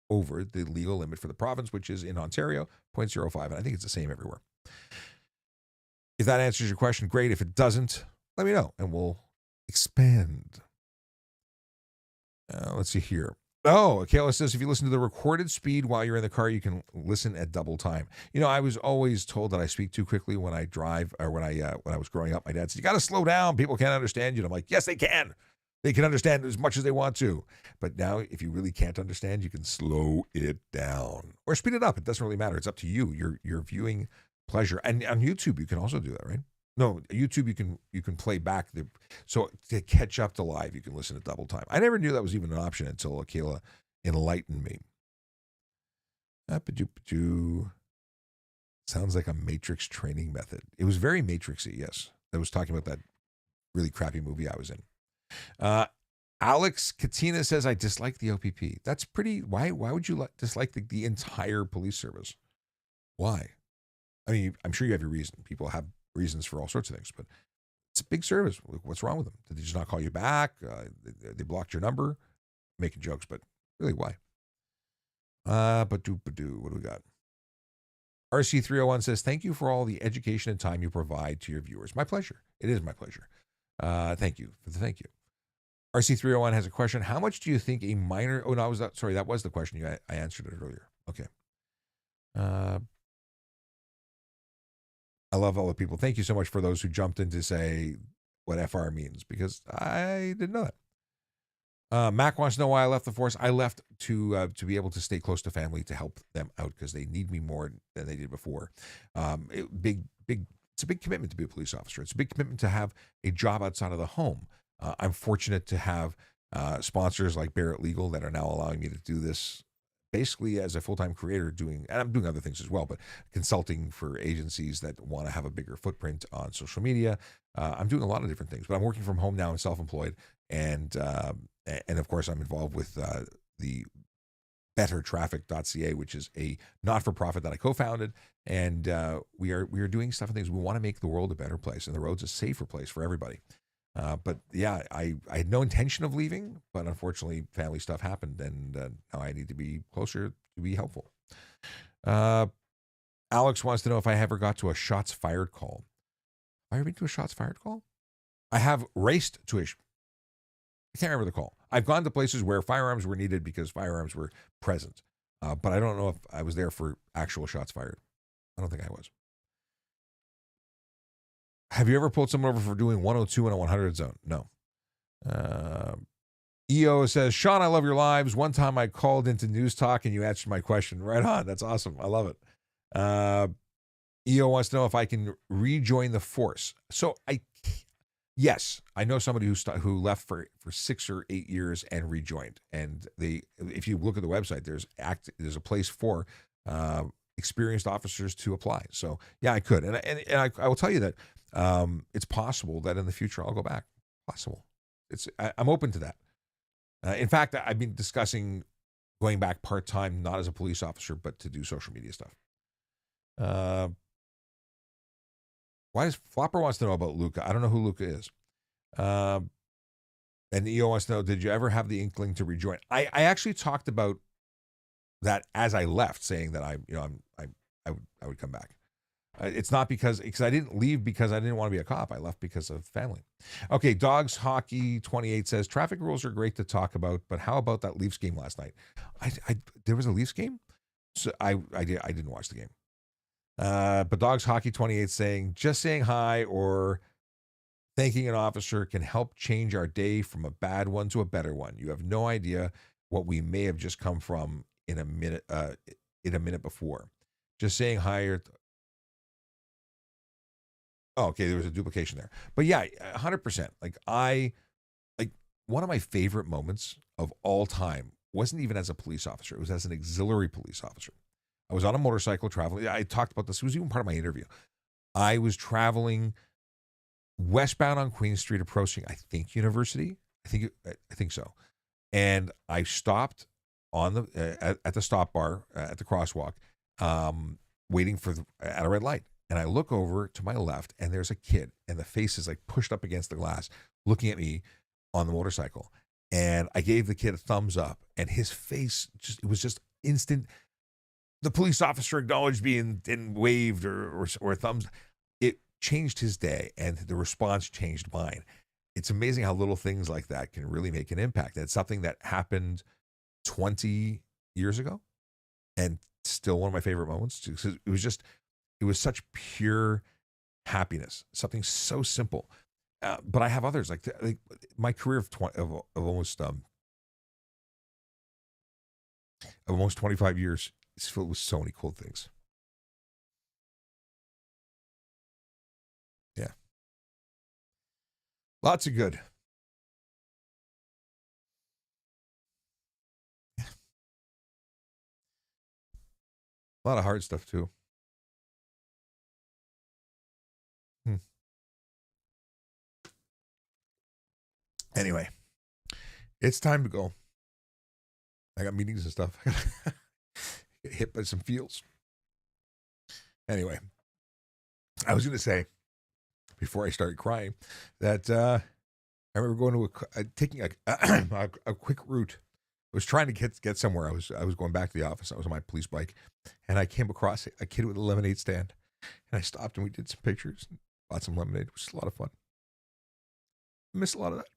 over the legal limit for the province, which is in Ontario, 0.05. And I think it's the same everywhere. If that answers your question, great. If it doesn't, let me know and we'll expand. Let's see here. Oh, Kayla says if you listen to the recorded speed while you're in the car, you can listen at double time. I was always told that I speak too quickly when I drive, or when I was growing up. My dad said, you got to slow down. People can't understand you. And I'm like, yes, they can. They can understand as much as they want to. But now, if you really can't understand, you can slow it down or speed it up. It doesn't really matter. It's up to you. Your viewing pleasure. And on YouTube, you can also do that, right? No, YouTube, you can play back so to catch up to live, you can listen at double time. I never knew that was even an option until Akela enlightened me. Sounds like a Matrix training method. It was very Matrixy, yes. I was talking about that really crappy movie I was in. Alex Katina says, I dislike the OPP. That's pretty, why would you dislike the entire police service? Why? I mean, I'm sure you have your reason. People have reasons for all sorts of things, but it's a big service. What's wrong with them? Did they just not call you back? They blocked your number? Making jokes, but really, why? What do we got? RC301 says, thank you for all the education and time you provide to your viewers. My pleasure. It is my pleasure. Thank you. Thank you. RC301 has a question. How much do you think a minor... Oh, no, that was the question. I answered it earlier. Okay. I love all the people. Thank you so much for those who jumped in to say what FR means, because I didn't know that. Mac wants to know why I left the force. I left to be able to stay close to family, to help them out, because they need me more than they did before. It's a big commitment to be a police officer. It's a big commitment to have a job outside of the home. I'm fortunate to have sponsors like Barrett Legal that are now allowing me to do this basically as a full-time creator, and I'm doing other things as well, but consulting for agencies that want to have a bigger footprint on social media. I'm doing a lot of different things, but I'm working from home now and self-employed. And of course, I'm involved with the bettertraffic.ca, which is a not-for-profit that I co-founded. And we are doing stuff and things. We want to make the world a better place and the roads a safer place for everybody. But yeah, I had no intention of leaving, but unfortunately family stuff happened, and now I need to be closer to be helpful. Alex wants to know if I ever got to a shots fired call. Have I ever been to a shots fired call? I have raced to I can't remember the call. I've gone to places where firearms were needed because firearms were present. But I don't know if I was there for actual shots fired. I don't think I was. Have you ever pulled someone over for doing 102 in a 100 zone? No. EO says, Sean, I love your lives. One time I called into News Talk and you answered my question. Right on. That's awesome. I love it. EO wants to know if I can rejoin the force. So yes, I know somebody who left for 6 or 8 years and rejoined. And if you look at the website, there's a place for experienced officers to apply. So yeah, I could. And I will tell you that it's possible that in the future I'll go back. Possible. I'm open to that. In fact, I've been discussing going back part-time, not as a police officer, but to do social media stuff. Why does Flopper wants to know about Luca? I don't know who Luca is. And EO wants to know, did you ever have the inkling to rejoin? I actually talked about that as I left, saying that I would come back. It's not because I didn't leave because I didn't want to be a cop. I left because of family. Okay, Dogs Hockey 28 says, traffic rules are great to talk about, but how about that Leafs game last night? There was a Leafs game? So I didn't watch the game. But Dogs Hockey 28 saying, just saying hi or thanking an officer can help change our day from a bad one to a better one. You have no idea what we may have just come from in a minute before. Just saying hi. Oh, okay, there was a duplication there. But yeah, 100%. One of my favorite moments of all time wasn't even as a police officer. It was as an auxiliary police officer. I was on a motorcycle traveling. I talked about this. It was even part of my interview. I was traveling westbound on Queen Street, approaching, I think, University. I think so. And I stopped on the at the stop bar at the crosswalk, waiting at a red light. And I look over to my left, and there's a kid, and the face is like pushed up against the glass, looking at me on the motorcycle. And I gave the kid a thumbs up, and his face it was just instant. The police officer acknowledged me and waved or thumbs. It changed his day, and the response changed mine. It's amazing how little things like that can really make an impact. And it's something that happened 20 years ago, and still one of my favorite moments. It was such pure happiness, something so simple. But I have others like my career of almost 25 years is filled with so many cool things. Yeah. Lots of good. Yeah. A lot of hard stuff too. Anyway, it's time to go. I got meetings and stuff. Get hit by some feels. Anyway, I was going to say, before I started crying, that I remember going to taking a quick route. I was trying to get somewhere. I was going back to the office. I was on my police bike, and I came across a kid with a lemonade stand, and I stopped and we did some pictures, and bought some lemonade. It was a lot of fun. I miss a lot of that.